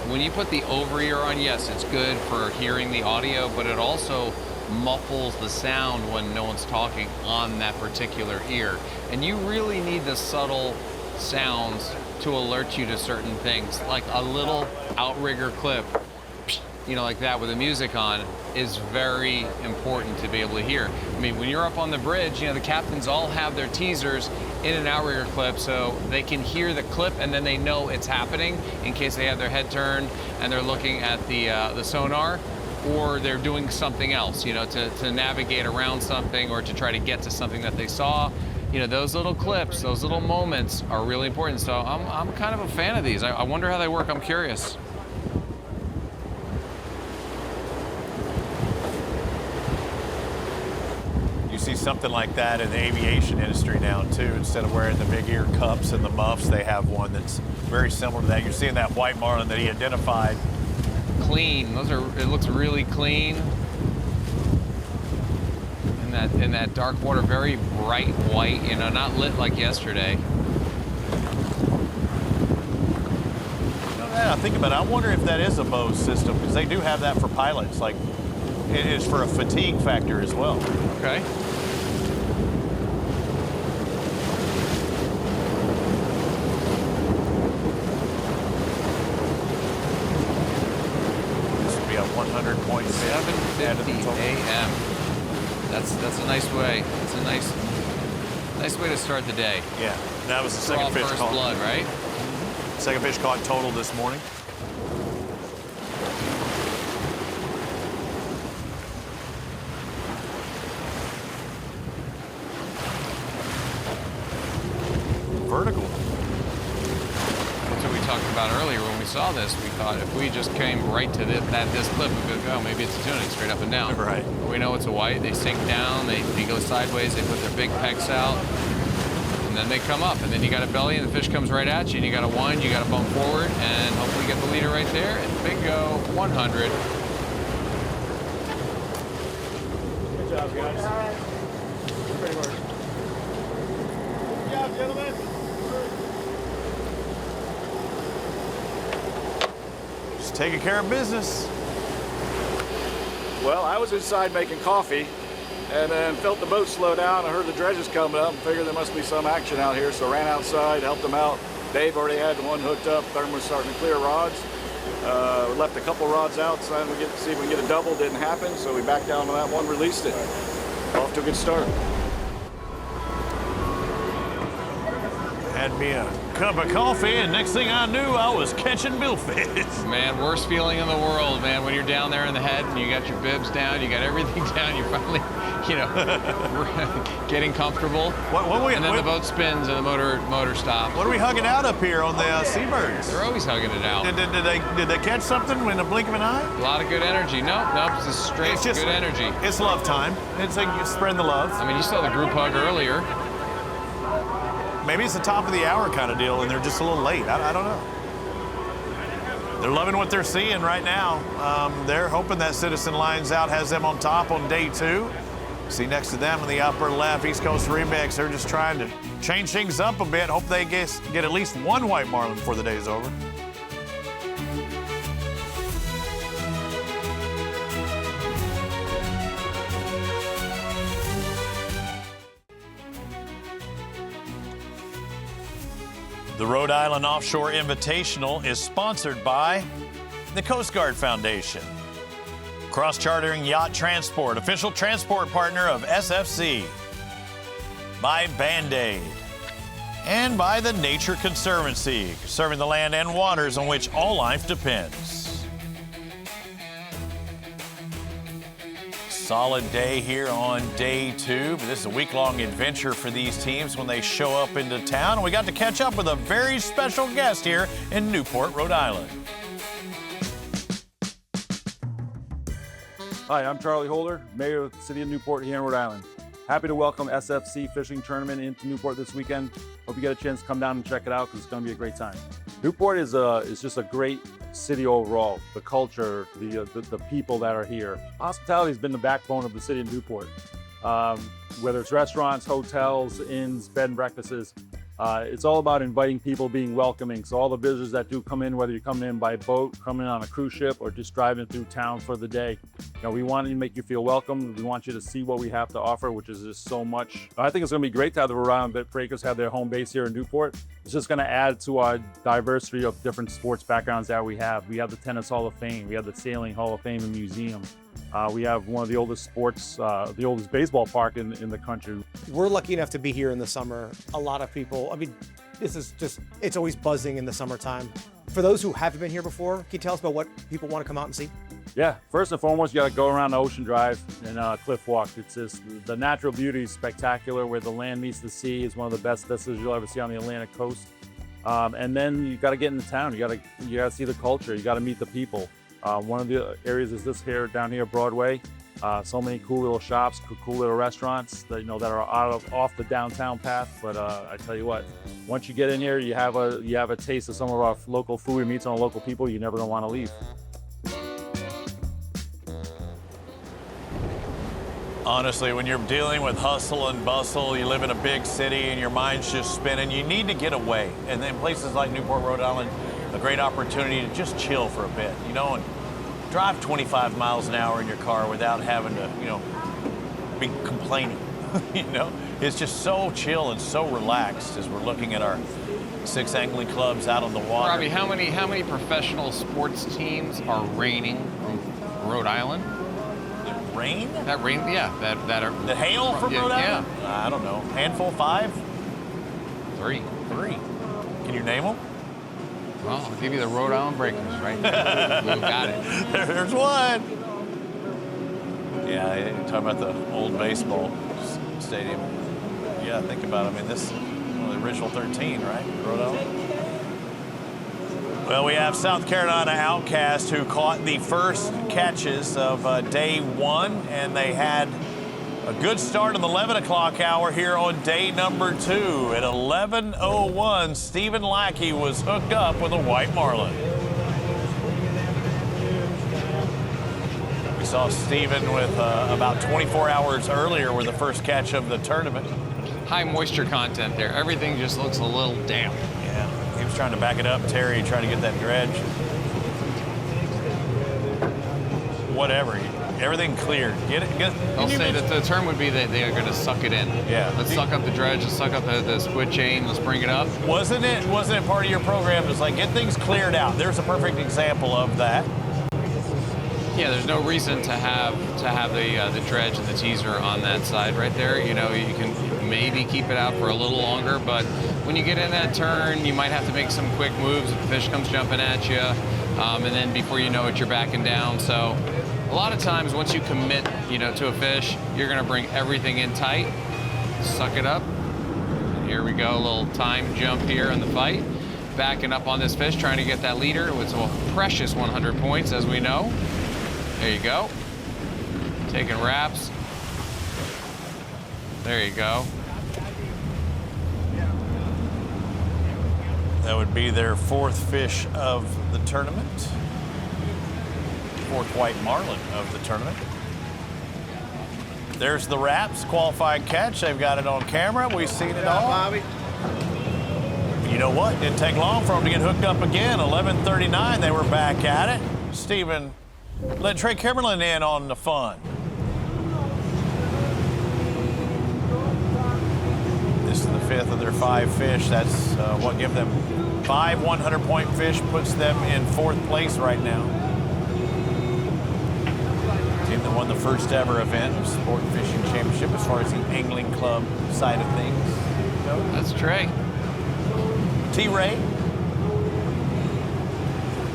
When you put the over ear on, yes, it's good for hearing the audio, but it also muffles the sound when no one's talking on that particular ear. And you really need the subtle sounds to alert you to certain things, like a little outrigger clip, you know, like that with the music on, is very important to be able to hear. I mean, when you're up on the bridge, you know, the captains all have their teasers in an outrigger clip so they can hear the clip and then they know it's happening in case they have their head turned and they're looking at the sonar, or they're doing something else, you know, to navigate around something or to try to get to something that they saw. You know, those little clips, those little moments are really important. So I'm kind of a fan of these. I wonder how they work. I'm curious. You see something like that in the aviation industry now too. Instead of wearing the big ear cups and the muffs, they have one that's very similar to that. You're seeing that white marlin that he identified. Clean. It looks really clean. In that dark water, very bright white, you know, not lit like yesterday. that I think about it, I wonder if that is a Bose system, because they do have that for pilots. Like, it is for a fatigue factor as well. Okay. This would be a 100.7 7:50 a.m. That's a nice way. It's a nice way to start the day. Yeah, that was the second fish first caught. blood, right? Second fish caught total this morning. Vertical. That's what we talked about earlier when we saw this. We thought if we just came right to this clip, we could go, maybe it's a tuna straight up and down. Right. But we know it's a white. They sink down, they go sideways, they put their big pecs out, and then they come up. And then you got a belly, and the fish comes right at you, and you got to wind, you got to bump forward, and hopefully get the leader right there. And bingo, 100. Good job, guys. Great work. Good job, gentlemen. Just taking care of business. Well, I was inside making coffee and then felt the boat slow down. I heard the dredges coming up and figured there must be some action out here, so ran outside, helped them out. Dave already had one hooked up. Therm was starting to clear rods. We left a couple rods out, so we get to see if we can get a double. Didn't happen, so we backed down to that one, released it. Off to a good start. Had me a cup of coffee, and next thing I knew, I was catching billfish. Man, worst feeling in the world, man, when you're down there in the head and you got your bibs down, you got everything down, you're finally, getting comfortable. And then the boat spins and the motor stops. What are we hugging out up here on the Seabirds? They're always hugging it out. Did they catch something in a blink of an eye? A lot of good energy. Nope, it's just straight good energy. It's love time. It's like spreading the love. I mean, you saw the group hug earlier. Maybe it's the top of the hour kind of deal, and they're just a little late. I don't know. They're loving what they're seeing right now. They're hoping that Citizen Lines Out has them on top on day 2. See next to them in the upper left, East Coast Remix. They're just trying to change things up a bit. Hope they get at least one white marlin before the day's over. The Rhode Island Offshore Invitational is sponsored by the Coast Guard Foundation, Cross-Chartering Yacht Transport, official transport partner of SFC, by Band-Aid, and by the Nature Conservancy, serving the land and waters on which all life depends. Solid day here on day 2, but this is a week-long adventure for these teams when they show up into town. And we got to catch up with a very special guest here in Newport, Rhode Island. Hi, I'm Charlie Holder, Mayor of the City of Newport here in Rhode Island. Happy to welcome SFC Fishing Tournament into Newport this weekend. Hope you get a chance to come down and check it out because it's going to be a great time. Newport is just a great city overall. The culture, the people that are here. Hospitality has been the backbone of the city of Newport. Whether it's restaurants, hotels, inns, bed and breakfasts, it's all about inviting people, being welcoming. So all the visitors that do come in, whether you're coming in by boat, coming in on a cruise ship, or just driving through town for the day, we want to make you feel welcome. We want you to see what we have to offer, which is just so much. I think it's going to be great to have the Rhode Island Breakers have their home base here in Newport. It's just going to add to our diversity of different sports backgrounds that we have. We have the Tennis Hall of Fame. We have the Sailing Hall of Fame and Museum. We have one of the oldest sports, the oldest baseball park in the country. We're lucky enough to be here in the summer. A lot of people, it's always buzzing in the summertime. For those who haven't been here before, can you tell us about what people want to come out and see? Yeah, first and foremost, you got to go around the Ocean Drive and Cliff Walk. It's just, the natural beauty is spectacular. Where the land meets the sea is one of the best vistas you'll ever see on the Atlantic coast. And then you got to get into town. You got to see the culture. You got to meet the people. One of the areas is this here, down here, Broadway. So many cool little shops, cool little restaurants that that are off the downtown path. But I tell you what, once you get in here, you have a taste of some of our local food. You meet some of the local people. You're never gonna want to leave. Honestly, when you're dealing with hustle and bustle, you live in a big city and your mind's just spinning, you need to get away. And then places like Newport, Rhode Island, a great opportunity to just chill for a bit, you know, and drive 25 miles an hour in your car without having to, you know, be complaining. You know, it's just so chill and so relaxed as we're looking at our 6 angling clubs out on the water. Robbie, how many professional sports teams are reigning from Rhode Island? Rain? That rain, yeah. That are the hail from Rhode Island? Yeah. I don't know. Handful, 5? 3. Can you name them? Well, I'll give you the Rhode Island Breakers right there. We've got it. There's one. Yeah, you're talking about the old baseball stadium. Yeah, think about it. I mean, this is one of the original 13, right? Rhode Island. Well, we have South Carolina Outcast who caught the first catches of day 1, and they had a good start in the 11 o'clock hour here on day number 2. At 11:01, Stephen Lackey was hooked up with a white marlin. We saw Stephen with about 24 hours earlier with the first catch of the tournament. High moisture content there. Everything just looks a little damp. Yeah, he was trying to back it up, Terry, trying to get that dredge. Whatever. Everything cleared. Get it. I'll say that the term would be that they are going to suck it in. Yeah. Let's suck up the dredge. Let's suck up the squid chain. Let's bring it up. Wasn't it part of your program? It's like get things cleared out. There's a perfect example of that. Yeah, there's no reason to have the dredge and the teaser on that side right there. You know, you can maybe keep it out for a little longer, but when you get in that turn, you might have to make some quick moves if the fish comes jumping at you, and then before you know it, you're backing down. So a lot of times, once you commit, you know, to a fish, you're going to bring everything in tight, suck it up. And here we go, a little time jump here in the fight. Backing up on this fish, trying to get that leader. It's a precious 100 points, as we know. There you go. Taking wraps. There you go. That would be their 4th fish of the tournament. 4th white marlin of the tournament. There's the wraps, qualified catch. They've got it on camera. We've seen it all. Bobby. You know what? Didn't take long for them to get hooked up again. 11:39, they were back at it. Stephen, let Trey Kimmerlin in on the fun. This is the 5th of their 5 fish. That's what give them 5 100-point fish, puts them in 4th place right now. Team that won the first ever event of Sport Fishing Championship as far as the angling club side of things. That's Trey. T-Ray.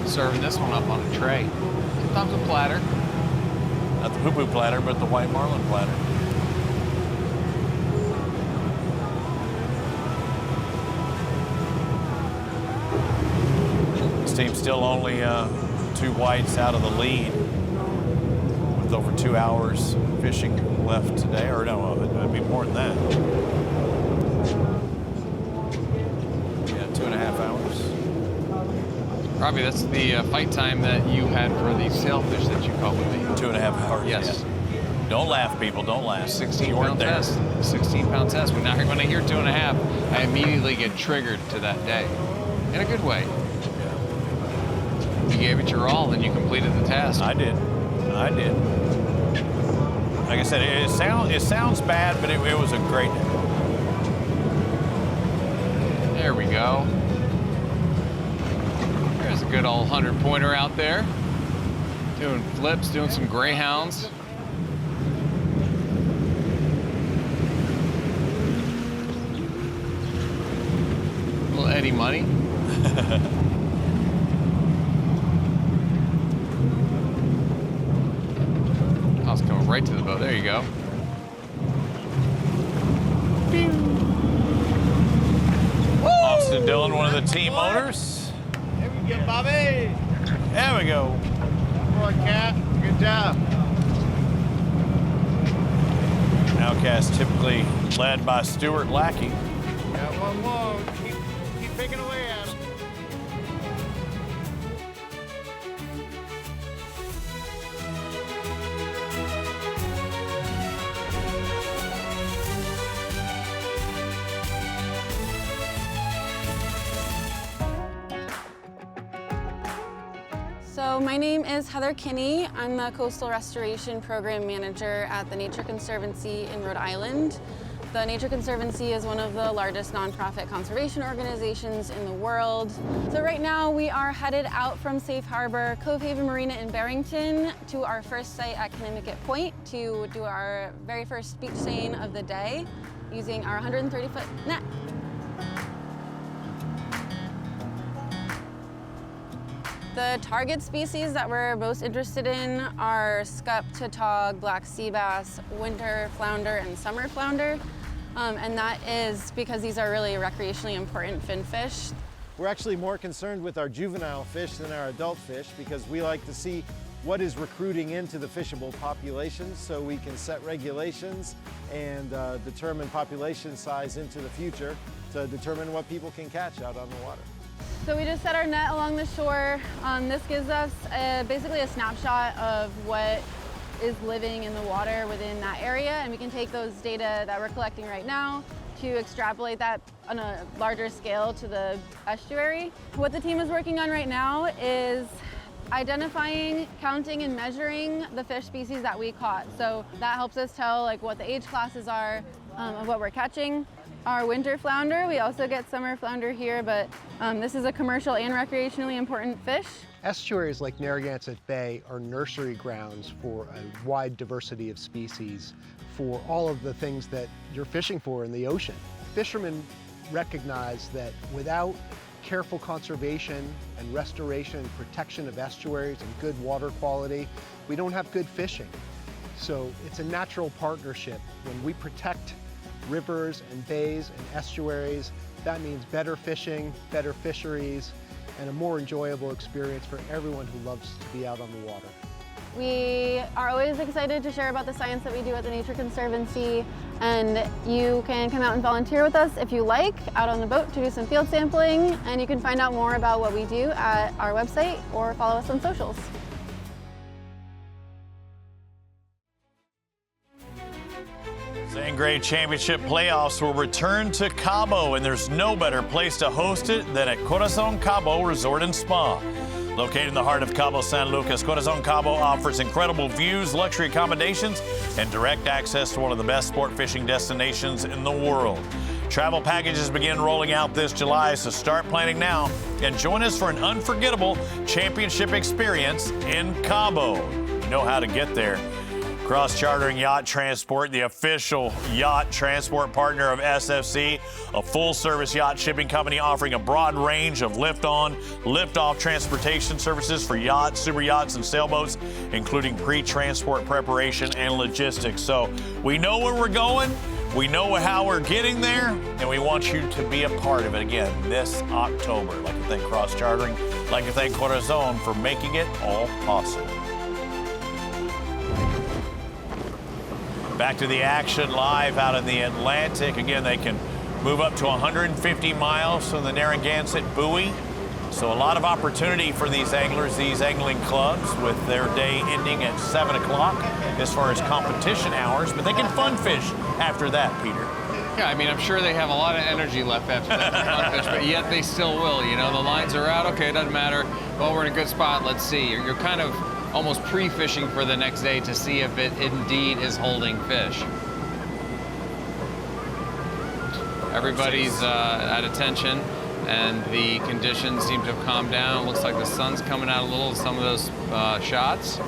Serving this one up on a tray. Sometimes a platter. Not the poo-poo platter, but the white marlin platter. This team's still only 2 whites out of the lead with over 2 hours fishing left today. Or no, it'd be more than that. Yeah, 2.5 hours. Robbie, that's the fight time that you had for the sailfish that you caught with me. 2.5 hours. Yes. Yeah. Don't laugh, people. Don't laugh. 16-pound test. 16-pound test. When I hear 2.5, I immediately get triggered to that day, in a good way. You gave it your all, then you completed the task. I did. Like I said, it sounds bad, but it was a great day. There we go. There's a good old 100-pointer out there. Doing flips, doing some greyhounds. A little Eddie money. I was coming right to the boat. There you go. Austin Dillon, one of the team owners. There we go, Bobby. There we go. Come on, Cat. Good job. Outcast typically led by Stuart Lackey. Got one more. Keep picking away at him. So my name is Heather Kinney. I'm the Coastal Restoration Program Manager at the Nature Conservancy in Rhode Island. The Nature Conservancy is one of the largest nonprofit conservation organizations in the world. So right now we are headed out from Safe Harbor Cove Haven Marina in Barrington to our first site at Connecticut Point to do our very first beach seine of the day using our 130-foot net. The target species that we're most interested in are scup, tautog, black sea bass, winter flounder, and summer flounder. And that is because these are really recreationally important fin fish. We're actually more concerned with our juvenile fish than our adult fish because we like to see what is recruiting into the fishable population so we can set regulations and determine population size into the future to determine what people can catch out on the water. So we just set our net along the shore. This gives us basically a snapshot of what is living in the water within that area, and we can take those data that we're collecting right now to extrapolate that on a larger scale to the estuary. What the team is working on right now is identifying, counting, and measuring the fish species that we caught. So that helps us tell what the age classes are of what we're catching. Our winter flounder, we also get summer flounder here, but this is a commercial and recreationally important fish. Estuaries like Narragansett Bay are nursery grounds for a wide diversity of species for all of the things that you're fishing for in the ocean. Fishermen recognize that without careful conservation and restoration and protection of estuaries and good water quality, we don't have good fishing. So it's a natural partnership. When we protect rivers and bays and estuaries, that means better fishing, better fisheries, and a more enjoyable experience for everyone who loves to be out on the water. We are always excited to share about the science that we do at the Nature Conservancy, and you can come out and volunteer with us if you like, out on the boat to do some field sampling, and you can find out more about what we do at our website or follow us on socials. Sangre Championship playoffs will return to Cabo, and there's no better place to host it than at Corazon Cabo Resort and Spa. Located in the heart of Cabo San Lucas, Corazon Cabo offers incredible views, luxury accommodations, and direct access to one of the best sport fishing destinations in the world. Travel packages begin rolling out this July, so start planning now and join us for an unforgettable championship experience in Cabo. You know how to get there. Cross Chartering Yacht Transport, the official yacht transport partner of SFC, a full-service yacht shipping company offering a broad range of lift-on, lift-off transportation services for yachts, super yachts, and sailboats, including pre-transport preparation and logistics. So we know where we're going, we know how we're getting there, and we want you to be a part of it again this October. I'd like to thank Cross Chartering, I'd like to thank Corazon for making it all possible. Back to the action live out in the Atlantic. Again, they can move up to 150 miles from the Narragansett buoy. So a lot of opportunity for these anglers, these angling clubs, with their day ending at 7 o'clock as far as competition hours. But they can fun fish after that, Peter. Yeah, I mean, I'm sure they have a lot of energy left after that fun fish, but yet they still will. You know, the lines are out. Okay, it doesn't matter. Well, we're in a good spot. Let's see. You're kind of almost pre-fishing for the next day to see if it indeed is holding fish. Everybody's at attention, and the conditions seem to have calmed down. Looks like the sun's coming out a little in some of those shots.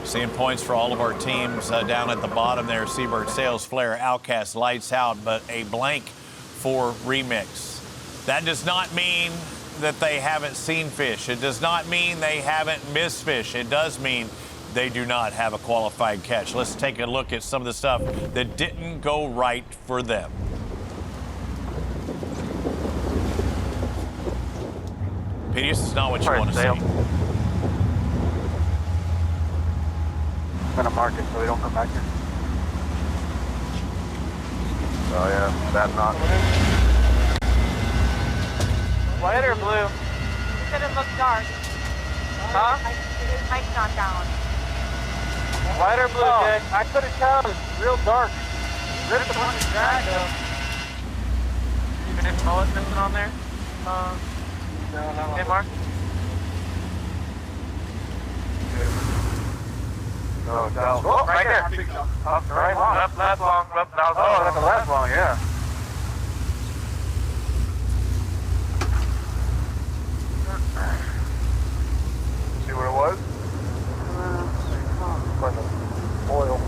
Seeing points for all of our teams down at the bottom there. Seabird, Sails, Flare, Outcast, Lights Out, but a blank for Remix. That does not mean that they haven't seen fish. It does not mean they haven't missed fish. It does mean they do not have a qualified catch. Let's take a look at some of the stuff that didn't go right for them. Petey, this is not what you want to see. I'm going to mark it so they don't come back here. Oh yeah, bad knot. White or blue? You said it looked dark. Huh? His mic's not down. White or blue, Jay? I could have told. It's real dark. Ripped the one drag though. Even if mullet's missing on there? No, hey, Mark. Go down. Oh, right there. Up, right long. Left long. Up, down. Oh, that's the left long, yeah. See what it was? Oil.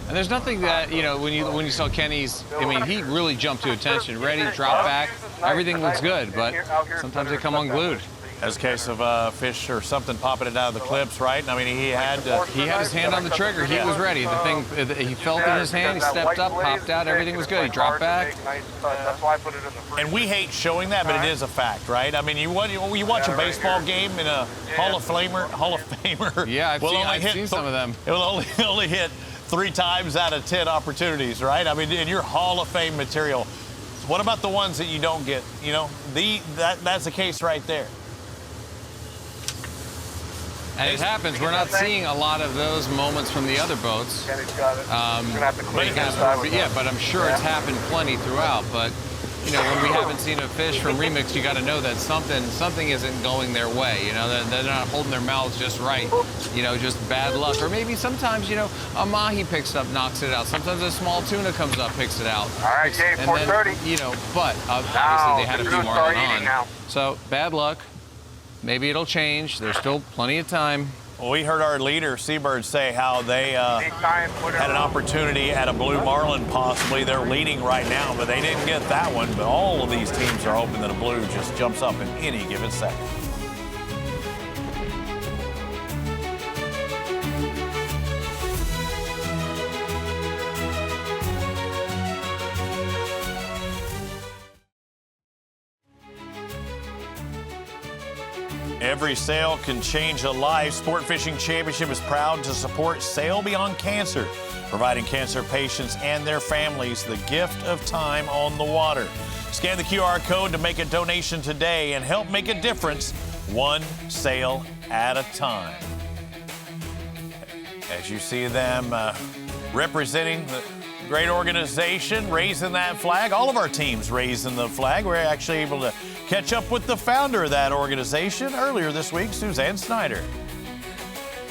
And there's nothing that, you know, when you saw Kenny's, I mean, he really jumped to attention, ready, drop back, everything looks good, but sometimes they come unglued. As a case of fish or something popping it out of the clips, right? I mean, he had his hand on the trigger. He was ready. The thing, he felt it in his hand. He stepped up, popped out. Everything was good. He dropped back. That's why I put it in the fridge. And we hate showing that, but it is a fact, right? I mean, you watch a baseball game and a Hall of Famer. Yeah, I've seen some of them. It will only hit 3 times out of 10 opportunities, right? I mean, in your Hall of Fame material. What about the ones that you don't get? You know, that's the case right there. And it happens. We're not seeing a lot of those moments from the other boats. Kenny's got it. We're gonna have to clean this side. Yeah, but I'm sure it's happened plenty throughout. But you know, when we haven't seen a fish from Remix, you got to know that something isn't going their way. You know, they're not holding their mouths just right. You know, just bad luck. Or maybe sometimes, you know, a mahi picks up, knocks it out. Sometimes a small tuna comes up, picks it out. All right, Jay, 4:30. You know, but obviously they had a few more on. So bad luck. Maybe it'll change. There's still plenty of time. Well, we heard our leader, Seabird, say how they had an opportunity at a blue marlin possibly. They're leading right now, but they didn't get that one. But all of these teams are hoping that a blue just jumps up in any given second. Every sail can change a life. Sport Fishing Championship is proud to support Sail Beyond Cancer, providing cancer patients and their families the gift of time on the water. Scan the QR code to make a donation today and help make a difference, one sail at a time. As you see them representing the great organization, raising that flag. All of our teams raising the flag. We're actually able to catch up with the founder of that organization earlier this week, Suzanne Snyder.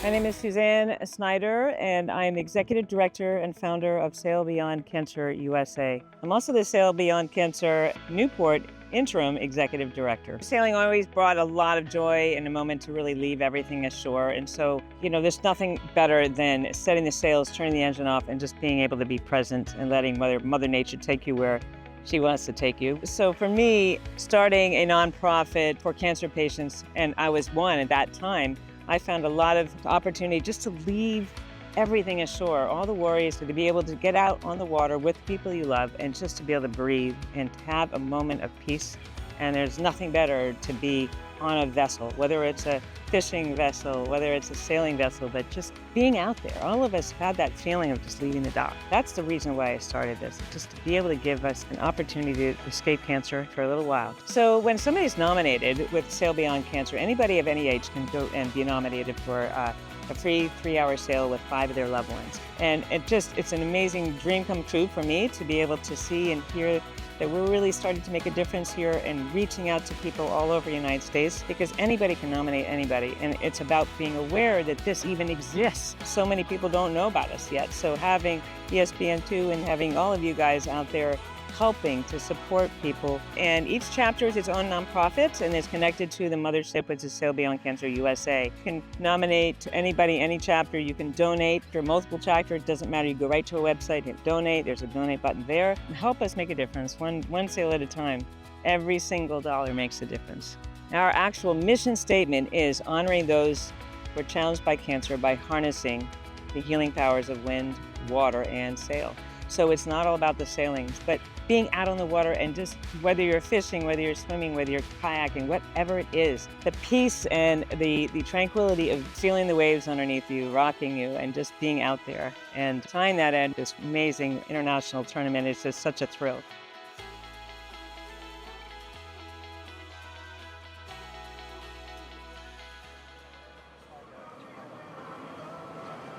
My name is Suzanne Snyder, and I am Executive Director and founder of Sail Beyond Cancer USA. I'm also the Sail Beyond Cancer Newport Interim Executive Director. Sailing always brought a lot of joy and a moment to really leave everything ashore. And so, you know, there's nothing better than setting the sails, turning the engine off, and just being able to be present and letting Mother Nature take you where she wants to take you. So for me, starting a nonprofit for cancer patients, and I was one at that time, I found a lot of opportunity just to leave everything ashore, all the worries, to be able to get out on the water with people you love and just to be able to breathe and have a moment of peace. And there's nothing better to be on a vessel, whether it's a fishing vessel, whether it's a sailing vessel, but just being out there. All of us had that feeling of just leaving the dock. That's the reason why I started this, just to be able to give us an opportunity to escape cancer for a little while. So when somebody's nominated with Sail Beyond Cancer, anybody of any age can go and be nominated for a free 3-hour sail with 5 of their loved ones. And it's an amazing dream come true for me to be able to see and hear that we're really starting to make a difference here and reaching out to people all over the United States, because anybody can nominate anybody. And it's about being aware that this even exists. So many people don't know about us yet. So having ESPN2 and having all of you guys out there helping to support people. And each chapter is its own nonprofit and is connected to the mothership, which is Sail Beyond Cancer USA. You can nominate anybody, any chapter. You can donate for multiple chapters. It doesn't matter. You go right to a website, hit donate. There's a donate button there. And help us make a difference, one sail at a time. Every single dollar makes a difference. Our actual mission statement is honoring those who are challenged by cancer by harnessing the healing powers of wind, water, and sail. So it's not all about the sailings, but being out on the water and just, whether you're fishing, whether you're swimming, whether you're kayaking, whatever it is, the peace and the tranquility of feeling the waves underneath you, rocking you, and just being out there. And tying that in this amazing international tournament is just such a thrill.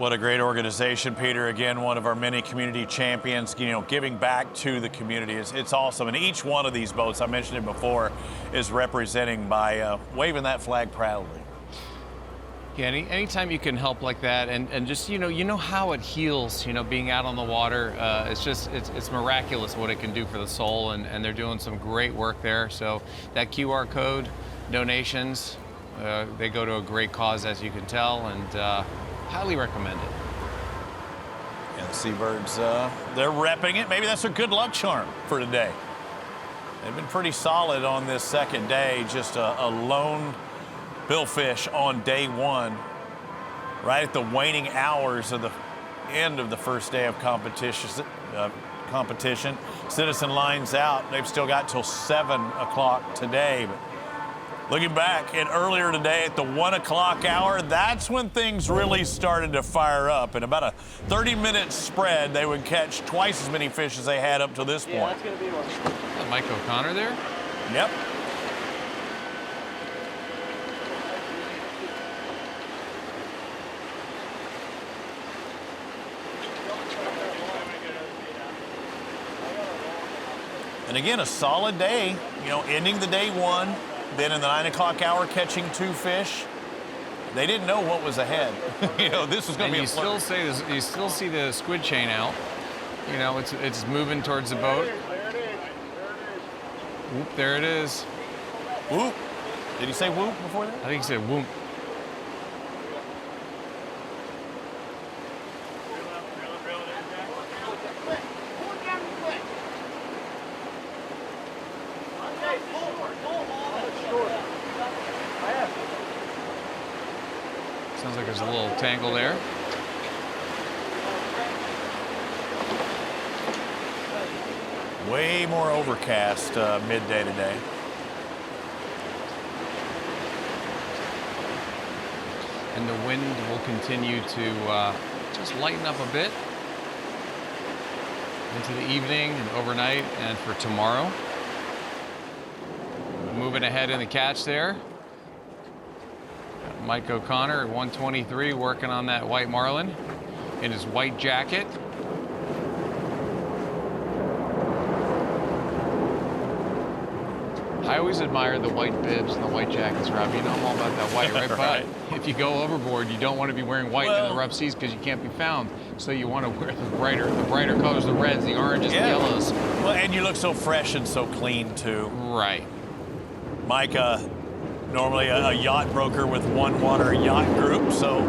What a great organization, Peter. Again, one of our many community champions, giving back to the community. It's awesome. And each one of these boats, I mentioned it before, is representing by waving that flag proudly. Yeah, anytime you can help like that, and just, you know how it heals, being out on the water. It's miraculous what it can do for the soul, and they're doing some great work there. So that QR code, donations, they go to a great cause, as you can tell, and highly recommend it. Yeah, the Seabirds, they're repping it. Maybe that's a good luck charm for today. They've been pretty solid on this second day, just a lone billfish on day one, right at the waning hours of the end of the first day of competition. Citizen lines out. They've still got till 7 o'clock today. But looking back at earlier today at the 1 o'clock hour, that's when things really started to fire up. In about a 30-minute spread, they would catch twice as many fish as they had up to this point. Yeah, that's going to be one. Mike O'Connor there? Yep. And again, a solid day, ending the day one, then in the 9 o'clock hour catching 2 fish. They didn't know what was ahead. This was going to be a flirt. You still see the squid chain out. It's moving towards the boat. Whoop, there it is. Whoop. Did he say whoop before that? I think he said whoop. Sounds like there's a little tangle there. Way more overcast midday today. And the wind will continue to just lighten up a bit into the evening and overnight and for tomorrow. Moving ahead in the catch there. Mike O'Connor at 123 working on that white marlin in his white jacket. I always admire the white bibs and the white jackets, Rob. I'm all about that white, right? Right. But if you go overboard, you don't want to be wearing white in the rough seas because you can't be found. So you want to wear the brighter colors, the reds, the oranges, the yellows. Well, and you look so fresh and so clean, too. Right. Mike, normally a yacht broker with One Water Yacht Group, so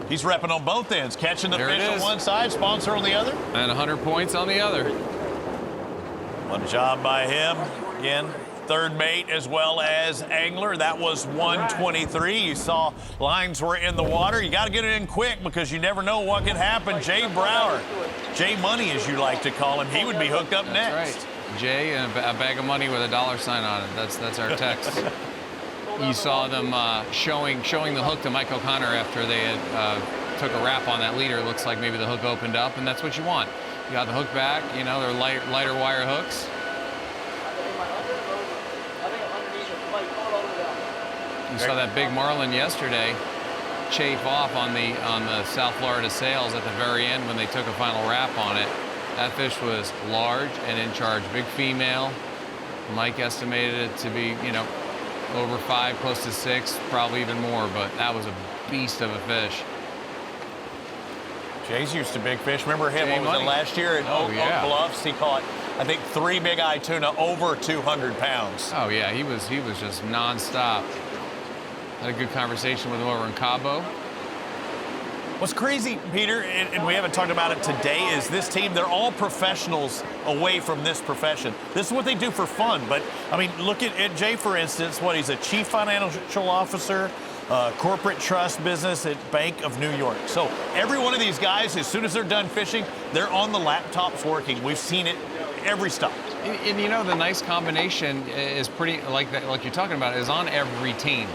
he's repping on both ends, catching the fish on one side, sponsor on the other. And 100 points on the other. One job by him. Again, third mate as well as angler. That was 123. You saw lines were in the water. You got to get it in quick because you never know what can happen. Jay Brower, Jay Money as you like to call him, he would be hooked up next. That's right. Jay and a bag of money with a $sign on it. That's our text. You saw them showing the hook to Mike O'Connor after they had took a wrap on that leader. It looks like maybe the hook opened up, and that's what you want. You got the hook back. They're lighter wire hooks. You saw that big marlin yesterday chafe off on the South Florida sails at the very end when they took a final wrap on it. That fish was large and in charge. Big female. Mike estimated it to be, over 5, close to 6, probably even more, but that was a beast of a fish. Jay's used to big fish. Remember him, Jay what was it, last year at Oak Bluffs? He caught, I think, 3 big eye tuna over 200 pounds. Oh, yeah, he was just nonstop. Had a good conversation with him over in Cabo. What's crazy, Peter, and we haven't talked about it today, is this team, they're all professionals away from this profession. This is what they do for fun. But, I mean, look at Jay, for instance, he's a chief financial officer, corporate trust business at Bank of New York. So every one of these guys, as soon as they're done fishing, they're on the laptops working. We've seen it every stop. And the nice combination is pretty, like you're talking about, is on every team.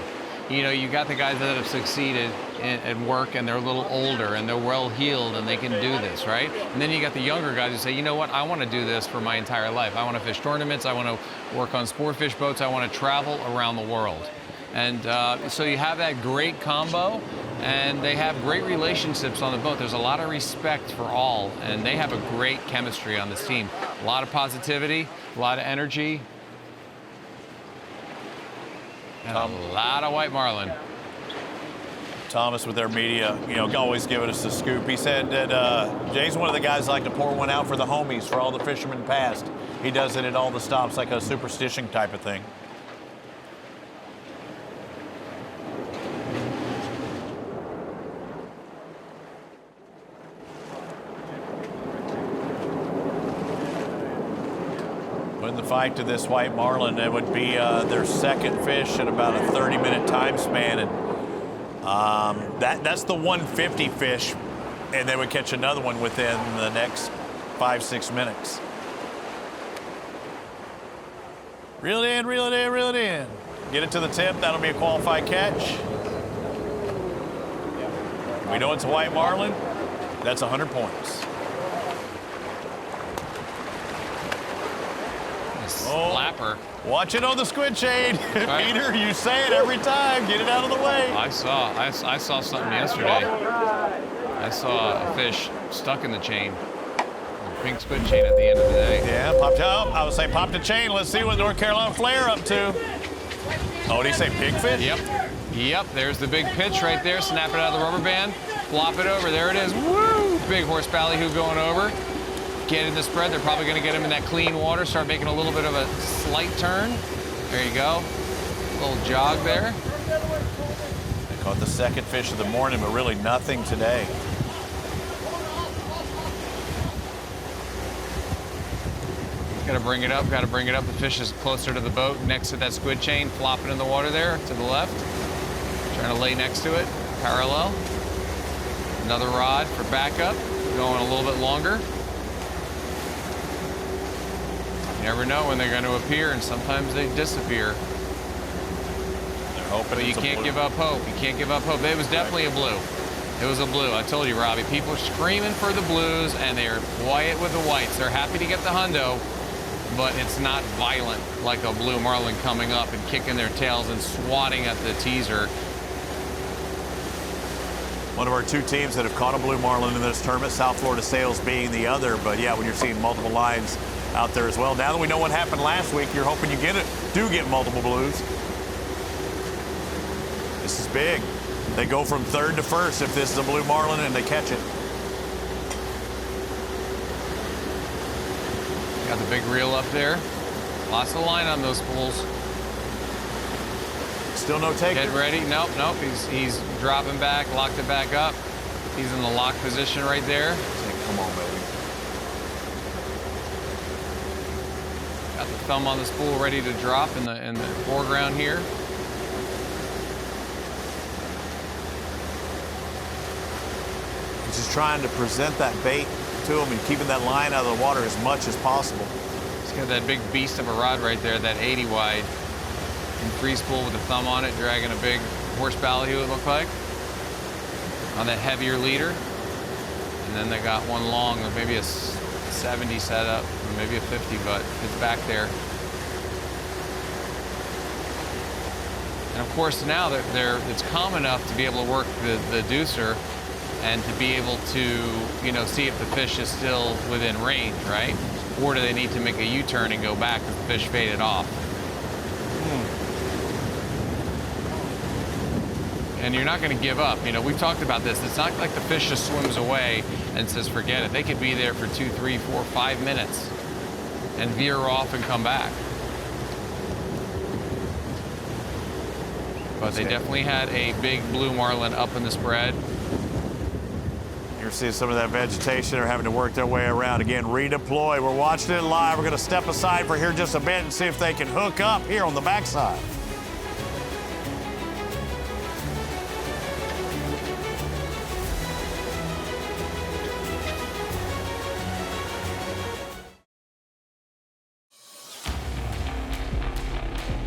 You got the guys that have succeeded at work and they're a little older and they're well-heeled and they can do this, right? And then you got the younger guys who say, you know what, I want to do this for my entire life. I want to fish tournaments. I want to work on sport fish boats. I want to travel around the world. And so you have that great combo. and they have great relationships on the boat. There's a lot of respect for all, and they have a great chemistry on this team. A lot of positivity, a lot of energy, and a lot of white marlin. Thomas with their media, always giving us the scoop. He said that Jay's one of the guys like to pour one out for the homies, for all the fishermen past. He does it at all the stops, like a superstition type of thing. Putting the fight to this white marlin, it would be their second fish in about a 30-minute time span. And that's the 150 fish, and they would catch another one within the next 5-6 minutes. Reel it in, reel it in, reel it in. Get it to the tip, that'll be a qualified catch. We know it's a white marlin, that's 100 points. Slapper. Watch it on the squid chain. Peter, you say it every time. Get it out of the way. I saw something yesterday. I saw a fish stuck in the chain. A pink squid chain at the end of the day. Yeah, popped up. I would say pop the chain. Let's see what North Carolina Flair up to. Oh, did he say big fish? Yep, there's the big pitch right there. Snap it out of the rubber band. Flop it over. There it is. Woo! Big horse ballyhoo going over. Get in the spread. They're probably going to get him in that clean water. Start making a little bit of a slight turn. There you go. A little jog there. They caught the second fish of the morning, but really nothing today. Got to bring it up. Got to bring it up. The fish is closer to the boat, next to that squid chain, flopping in the water there to the left. Trying to lay next to it, parallel. Another rod for backup, going a little bit longer. You never know when they're going to appear, and sometimes they disappear. They're hoping. But you can't give up hope. You can't give up hope. It was definitely a blue. It was a blue. I told you, Robbie. People are screaming for the blues, and they're quiet with the whites. They're happy to get the hundo, but it's not violent like a blue marlin coming up and kicking their tails and swatting at the teaser. One of our two teams that have caught a blue marlin in this tournament, South Florida Sales being the other. But yeah, when you're seeing multiple lines out there as well. Now that we know what happened last week, you're hoping you do get multiple blues. This is big. They go from third to first if this is a blue marlin and they catch it. Got the big reel up there. Lots of line on those pools. Still no take. Get ready. Nope. He's dropping back, locked it back up. He's in the lock position right there. Come on, baby. Got the thumb on the spool ready to drop in the foreground here. He's just trying to present that bait to him and keeping that line out of the water as much as possible. He's got that big beast of a rod right there, that 80 wide. In free spool with the thumb on it, dragging a big horse ballyhoo, it looked like, on that heavier leader. And then they got one long, maybe a 70 setup, or maybe a 50, but it's back there. And of course now it's calm enough to be able to work the deucer and to be able to, see if the fish is still within range, right? Or do they need to make a U-turn and go back because the fish faded off? And you're not going to give up. We've talked about this. It's not like the fish just swims away and says, forget it. They could be there for 2, 3, 4, 5 minutes and veer off and come back. But they definitely had a big blue marlin up in the spread. You're seeing some of that vegetation. They're having to work their way around. Again, redeploy. We're watching it live. We're going to step aside for here just a bit and see if they can hook up here on the backside.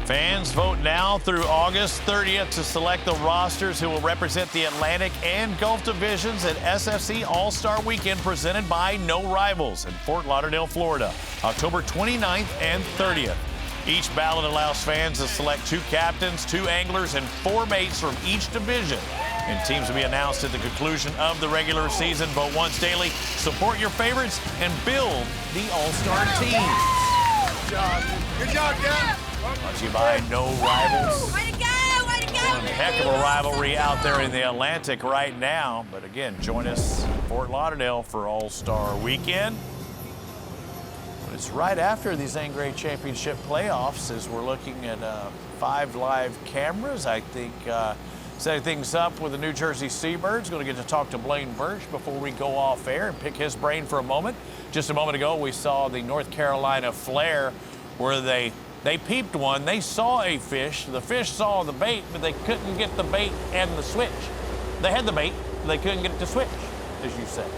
Fans vote now through August 30th to select the rosters who will represent the Atlantic and Gulf divisions at SFC All-Star Weekend presented by No Rivals in Fort Lauderdale, Florida, October 29th and 30th. Each ballot allows fans to select 2 captains, 2 anglers, and 4 mates from each division. And teams will be announced at the conclusion of the regular season. Vote once daily. Support your favorites and build the all-star team. Good job, Jeff. Brought to you by No Rivals. Way to go! Way to go! One heck of a rivalry out there in the Atlantic right now. But again, join us in Fort Lauderdale for All-Star Weekend. But it's right after the Zangray Championship playoffs as we're looking at 5 live cameras. I think setting things up with the New Jersey Seabirds. Going to get to talk to Blaine Burch before we go off air and pick his brain for a moment. Just a moment ago, we saw the North Carolina flare where they peeped one. They saw a fish. The fish saw the bait, but they couldn't get the bait and the switch. They had the bait, but they couldn't get it to switch, as you said.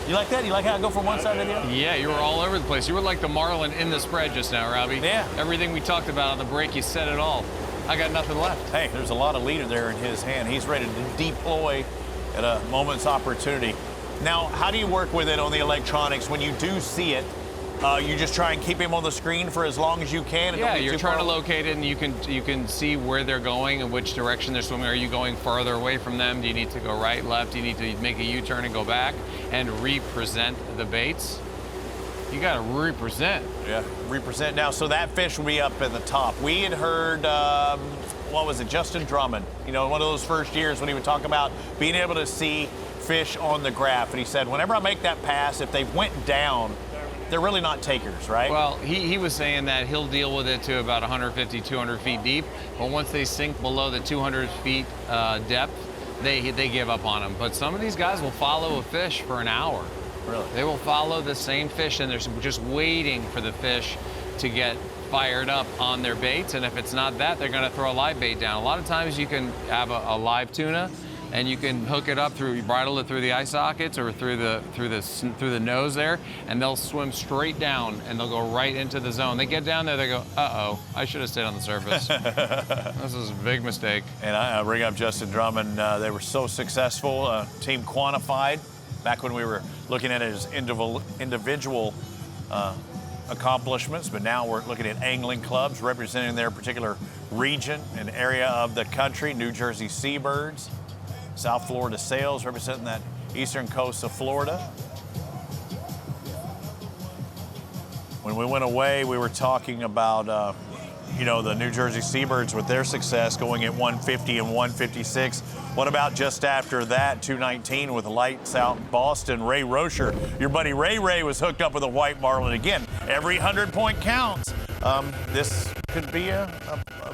You like that? You like how I go from one side to the other? Yeah, you were all over the place. You were like the marlin in the spread just now, Robbie. Yeah. Everything we talked about on the break, you said it all. I got nothing left. Hey, there's a lot of leader there in his hand. He's ready to deploy at a moment's opportunity. Now, how do you work with it on the electronics when you do see it? You just try and keep him on the screen for as long as you can. And Yeah, you're trying to locate it, and you can see where they're going and which direction they're swimming. Are you going farther away from them? Do you need to go right, left? Do you need to make a U-turn and go back and represent the baits? You got to represent. Yeah, represent. Now, so that fish will be up at the top. We had heard, what was it, Justin Drummond, you know, one of those first years when he would talk about being able to see fish on the graph. And he said, whenever I make that pass, if they went down, they're really not takers, right? Well, he was saying that he'll deal with it to about 150, 200 feet deep. But once they sink below the 200 feet depth, they give up on them. But some of these guys will follow a fish for an hour. Really? They will follow the same fish, and they're just waiting for the fish to get fired up on their baits. And if it's not that, they're going to throw a live bait down. A lot of times you can have a live tuna, and you can hook it up you bridle it through the eye sockets or through the nose there, and they'll swim straight down and they'll go right into the zone. They get down there, they go, uh-oh, I should have stayed on the surface. This is a big mistake. And I bring up Justin Drummond. They were so successful. Team Quantified, back when we were looking at it as individual accomplishments, but now we're looking at angling clubs representing their particular region and area of the country. New Jersey Seabirds, South Florida Sails representing that eastern coast of Florida. When we went away, we were talking about, the New Jersey Seabirds with their success going at 150 and 156. What about just after that, 219 with Lights Out Boston? Ray Rocher, your buddy Ray was hooked up with a white marlin. Again, every 100-point counts. This could be a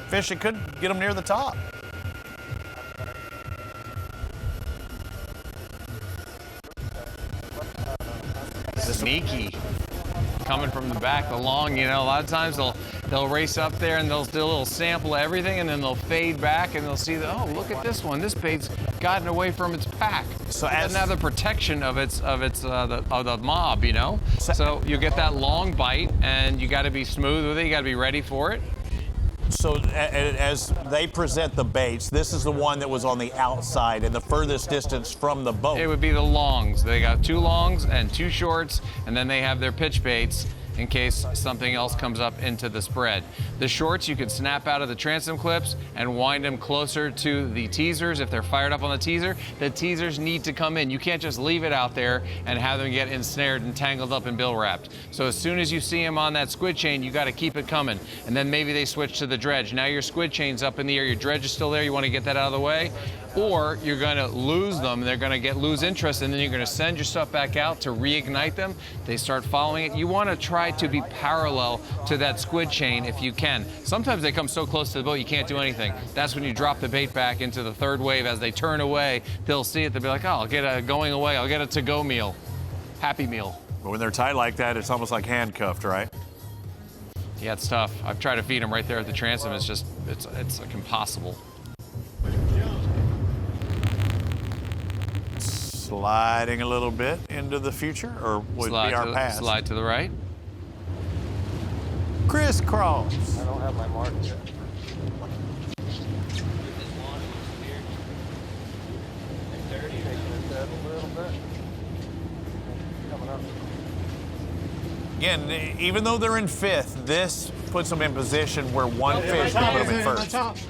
fish that could get them near the top. Sneaky, coming from the back, the long, a lot of times they'll race up there and they'll do a little sample of everything, and then they'll fade back and they'll see that, oh, look at this one, this bait's gotten away from its pack. So it doesn't have the protection of the mob, So you get that long bite, and you got to be smooth with it. You got to be ready for it. So as they present the baits, this is the one that was on the outside and the furthest distance from the boat. It would be the longs. They got 2 longs and 2 shorts, and then they have their pitch baits in case something else comes up into the spread. The shorts you can snap out of the transom clips and wind them closer to the teasers. If they're fired up on the teasers need to come in. You can't just leave it out there and have them get ensnared and tangled up and bill wrapped. So as soon as you see them on that squid chain, you got to keep it coming. And then maybe they switch to the dredge. Now your squid chain's up in the air, your dredge is still there, you want to get that out of the way. Or you're going to lose them, they're going to lose interest, and then you're going to send your stuff back out to reignite them. They start following it. You want to try to be parallel to that squid chain if you can. Sometimes they come so close to the boat you can't do anything. That's when you drop the bait back into the third wave. As they turn away, they'll see it, they'll be like, oh, I'll get a going away, I'll get a to-go meal. Happy meal. But when they're tight like that, it's almost like handcuffed, right? Yeah, it's tough. I've tried to feed them right there at the transom. It's just, it's like impossible. Sliding a little bit into the future, or would be our past? Slide to the right. Crisscross. I don't have my mark yet. Again, even though they're in 5th, this puts them in position where one fish can put them in 1st.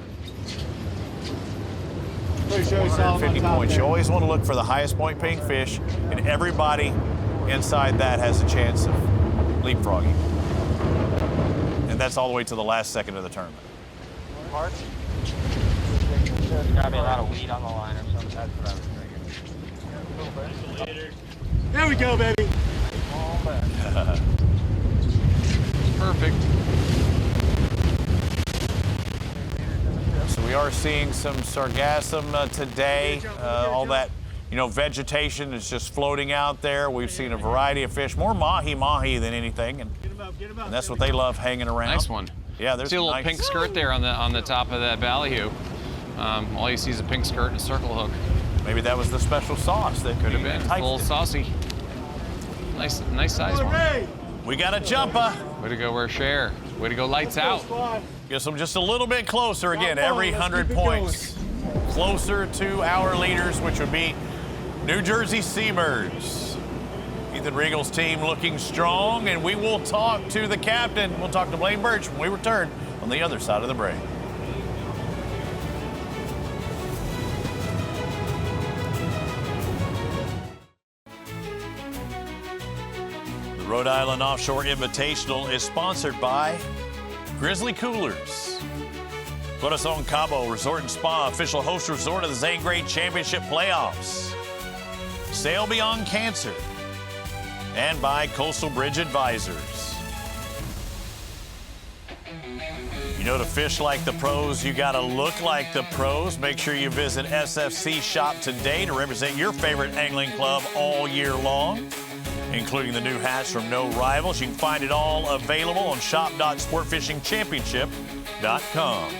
450 points. You always want to look for the highest point paying fish, and everybody inside that has a chance of leapfrogging. And that's all the way to the last second of the tournament. There's got to be a lot of weed on the line or something. That's what I was thinking. There we go, baby. Perfect. So we are seeing some sargassum today. All that, vegetation is just floating out there. We've seen a variety of fish, more mahi-mahi than anything, and that's what they love, hanging around. Nice one. Yeah, there's see a little nice... pink skirt there on the top of that ballyhoo. All you see is a pink skirt and a circle hook. Maybe that was the special sauce that could have been. A little saucy. Nice size one. We got a jumper. Way to go, share. Way to go, lights out. Guess I'm just a little bit closer again. Every 100 points closer to our leaders, which would be New Jersey Seabirds. Ethan Regal's team looking strong, and we will talk to the captain. We'll talk to Blaine Birch when we return on the other side of the break. The Rhode Island Offshore Invitational is sponsored by Grizzly Coolers. Corazon Cabo Resort and Spa, official host resort of the Zane Great Championship playoffs. Sail Beyond Cancer. And by Coastal Bridge Advisors. To fish like the pros, you got to look like the pros. Make sure you visit SFC Shop today to represent your favorite angling club all year long, including the new hats from No Rivals. You can find it all available on shop.sportfishingchampionship.com.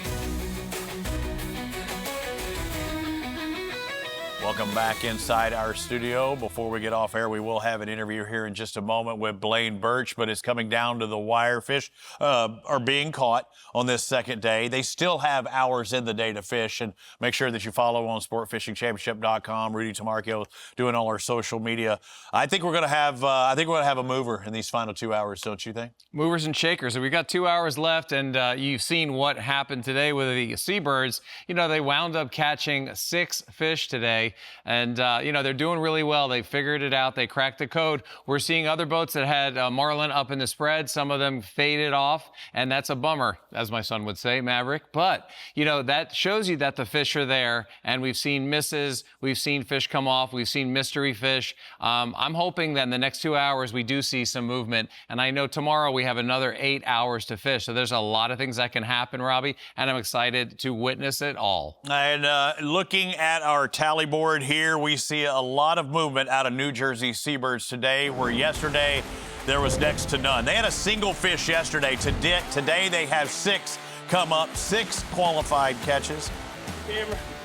Welcome back inside our studio. Before we get off air, we will have an interview here in just a moment with Blaine Birch, but it's coming down to the wire. Fish are being caught on this second day. They still have hours in the day to fish, and make sure that you follow on sportfishingchampionship.com. Rudy Tamarchio doing all our social media. I think we're going to have a mover in these final 2 hours, don't you think? Movers and shakers. We've got 2 hours left, and you've seen what happened today with the Seabirds. They wound up catching 6 fish today. And, they're doing really well. They figured it out. They cracked the code. We're seeing other boats that had marlin up in the spread. Some of them faded off, and that's a bummer, as my son would say, Maverick. But, that shows you that the fish are there, and we've seen misses. We've seen fish come off. We've seen mystery fish. I'm hoping that in the next 2 hours we do see some movement. And I know tomorrow we have another 8 hours to fish. So there's a lot of things that can happen, Robbie, and I'm excited to witness it all. And looking at our tally board here, we see a lot of movement out of New Jersey Seabirds today, where yesterday there was next to none. They had a single fish yesterday. Today they have 6 come up, 6 qualified catches.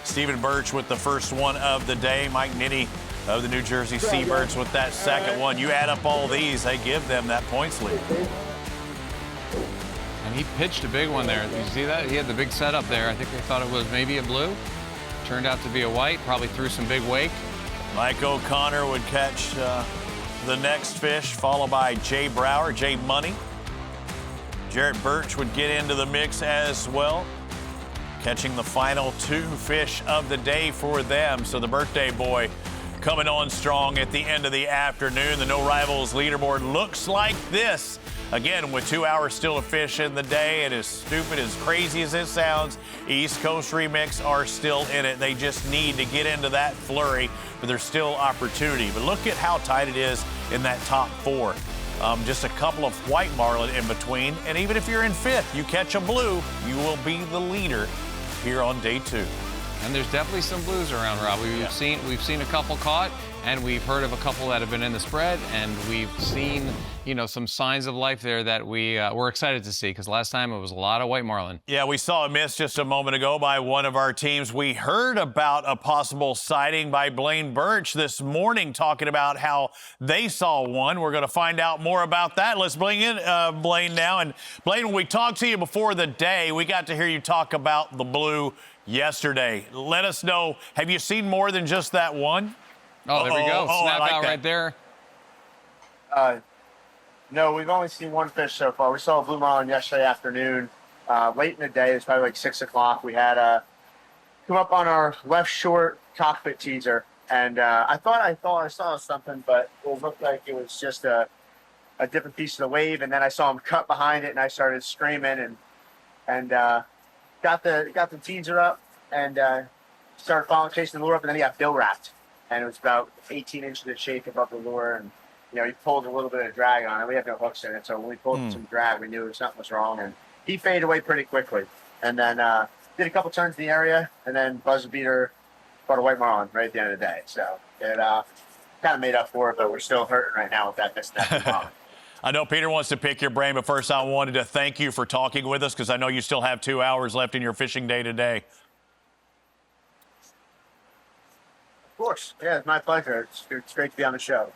Stephen Birch with the first one of the day. Mike Nitty of the New Jersey Seabirds with that second one. You add up all these, they give them that points lead. And he pitched a big one there. Did you see that? He had the big setup there. I think they thought it was maybe a blue. Turned out to be a white, probably threw some big wake. Mike O'Connor would catch the next fish, followed by Jay Brower, Jay Money. Jarrett Birch would get into the mix as well, catching the final 2 fish of the day for them. So the birthday boy coming on strong at the end of the afternoon. The No Rivals leaderboard looks like this. Again, with 2 hours still to fish in the day, and as stupid, as crazy as it sounds, East Coast Remix are still in it. They just need to get into that flurry, but there's still opportunity. But look at how tight it is in that top 4. Just a couple of white marlin in between, and even if you're in 5th, you catch a blue, you will be the leader here on day 2. And there's definitely some blues around, Robbie. We've seen a couple caught, and we've heard of a couple that have been in the spread, and we've seen, some signs of life there that we're excited to see, because last time it was a lot of white marlin. Yeah, we saw a miss just a moment ago by one of our teams. We heard about a possible sighting by Blaine Birch this morning, talking about how they saw one. We're going to find out more about that. Let's bring in Blaine now. And Blaine, when we talked to you before the day, we got to hear you talk about the blue yesterday. Let us know, have you seen more than just that one? Oh, there we go. Snap like out that. right there. No, we've only seen one fish so far. We saw a blue marlin yesterday afternoon. Late in the day, it was probably like 6 o'clock. We had come up on our left short cockpit teaser, and I thought I saw something, but it looked like it was just a different piece of the wave. And then I saw him cut behind it, and I started screaming and got the teaser up and started chasing the lure up, and then he got bill wrapped, and it was about 18 inches of shake above the lure, and he pulled a little bit of drag on it. We have no hooks in it, so when we pulled some drag, we knew something was wrong, and he faded away pretty quickly. And then did a couple turns in the area, and then buzzer beater caught a white marlin right at the end of the day. So it kind of made up for it, but we're still hurting right now with that marlin. I know Peter wants to pick your brain, but first I wanted to thank you for talking with us, because I know you still have 2 hours left in your fishing day today. Of course. Yeah, it's my pleasure. It's great to be on the show.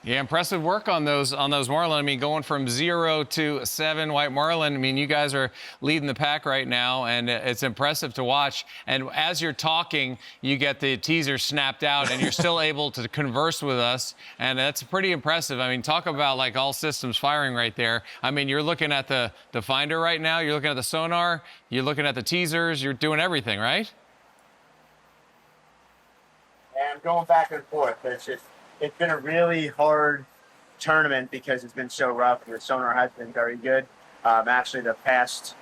Yeah, impressive work on those marlin. I mean, going from 0 to 7 white marlin. I mean, you guys are leading the pack right now, and it's impressive to watch. And as you're talking, you get the teaser snapped out, and you're still able to converse with us, and that's pretty impressive. I mean, talk about like all systems firing right there. I mean, you're looking at the finder right now. You're looking at the sonar. You're looking at the teasers. You're doing everything, right? And going back and forth. It's been a really hard tournament because it's been so rough. The sonar has been very good. Actually, the past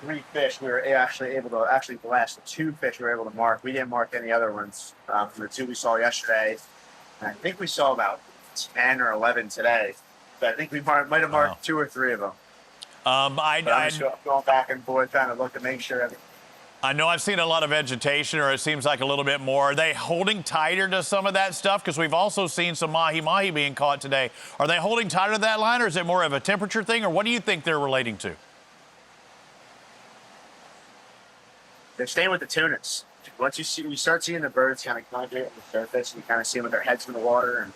3 fish, we were actually able to, the last 2 fish we were able to mark. We didn't mark any other ones from the 2 we saw yesterday. And I think we saw about 10 or 11 today. But I think we might have marked 2 or 3 of them. I'm just going back and forth trying to look to make sure everything. I know I've seen a lot of vegetation, or it seems like a little bit more. Are they holding tighter to some of that stuff? Because we've also seen some mahi-mahi being caught today. Are they holding tighter to that line, or is it more of a temperature thing, or what do you think they're relating to? They're staying with the tunas. Once you start seeing the birds kind of congregate on the surface, and you kind of see them with their heads in the water, and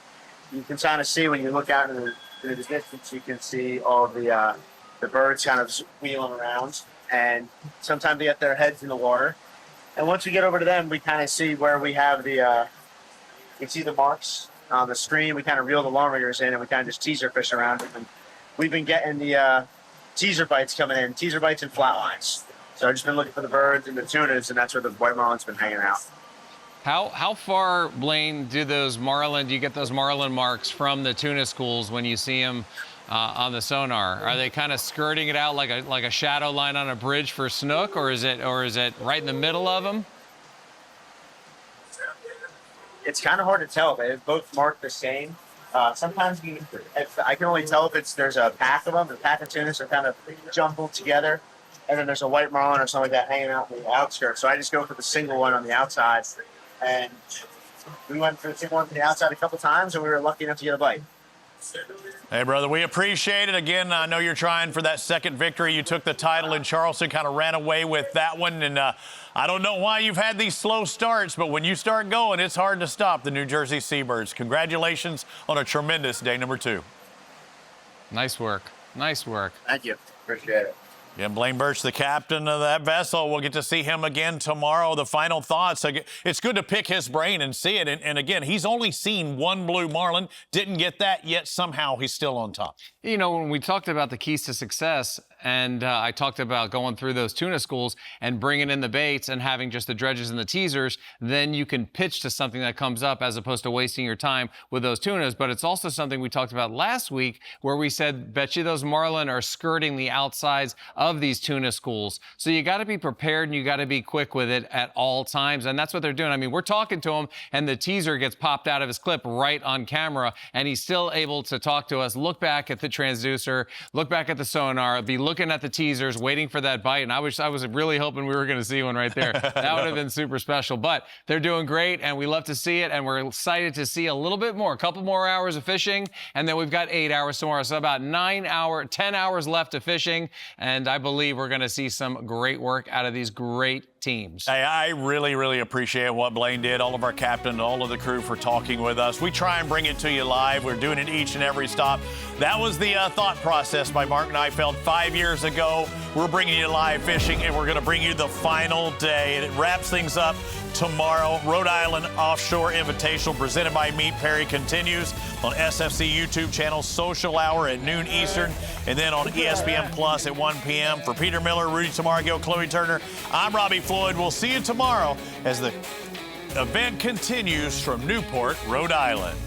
you can kind of see when you look out into the distance, you can see all the birds kind of wheeling around. And sometimes they get their heads in the water. And once we get over to them, we kind of see where we have you can see the marks on the screen. We kind of reel the long riggers in, and we kind of just teaser fish around them. And we've been getting the teaser bites coming in, teaser bites and flat lines. So I've just been looking for the birds and the tunas, and that's where the white marlin's been hanging out. How far, Blaine, do you get those marlin marks from the tuna schools when you see them on the sonar? Are they kind of skirting it out like a shadow line on a bridge for snook, or is it right in the middle of them? It's kind of hard to tell. They both mark the same. Sometimes I can only tell if there's a pack of them. The pack of tunas are kind of jumbled together, and then there's a white marlin or something like that hanging out in the outskirts. So I just go for the single one on the outside, and we went for the single one on the outside a couple times, and we were lucky enough to get a bite. Hey, brother, we appreciate it. Again, I know you're trying for that second victory. You took the title in Charleston, kind of ran away with that one. And I don't know why you've had these slow starts, but when you start going, it's hard to stop the New Jersey Seabirds. Congratulations on a tremendous day number 2. Nice work. Nice work. Thank you. Appreciate it. Yeah, Blaine Birch, the captain of that vessel. We'll get to see him again tomorrow. The final thoughts. It's good to pick his brain and see it. And again, he's only seen 1 blue marlin. Didn't get that, yet somehow he's still on top. You know, when we talked about the keys to success, and I talked about going through those tuna schools and bringing in the baits and having just the dredges and the teasers, then you can pitch to something that comes up as opposed to wasting your time with those tunas. But it's also something we talked about last week where we said, bet you those marlin are skirting the outsides of these tuna schools. So you got to be prepared and you got to be quick with it at all times. And that's what they're doing. I mean, we're talking to him and the teaser gets popped out of his clip right on camera, and he's still able to talk to us, look back at the transducer, look back at the sonar, be looking at the teasers, waiting for that bite. And I was really hoping we were going to see one right there. That would have been super special. But they're doing great, and we love to see it. And we're excited to see a little bit more, a couple more hours of fishing. And then we've got 8 hours tomorrow. So about 10 hours left of fishing. And I believe we're going to see some great work out of these great teams. Hey, I really, really appreciate what Blaine did, all of our captain, all of the crew for talking with us. We try and bring it to you live. We're doing it each and every stop. That was the thought process by Mark Neifeld 5 years ago. We're bringing you live fishing, and we're going to bring you the final day. And it wraps things up tomorrow. Rhode Island Offshore Invitational presented by Meat Perry continues on SFC YouTube channel, Social Hour at noon Eastern, and then on ESPN Plus at 1 p.m. For Peter Miller, Rudy Tamargo, Chloe Turner, I'm Robbie Floyd. We'll see you tomorrow as the event continues from Newport, Rhode Island.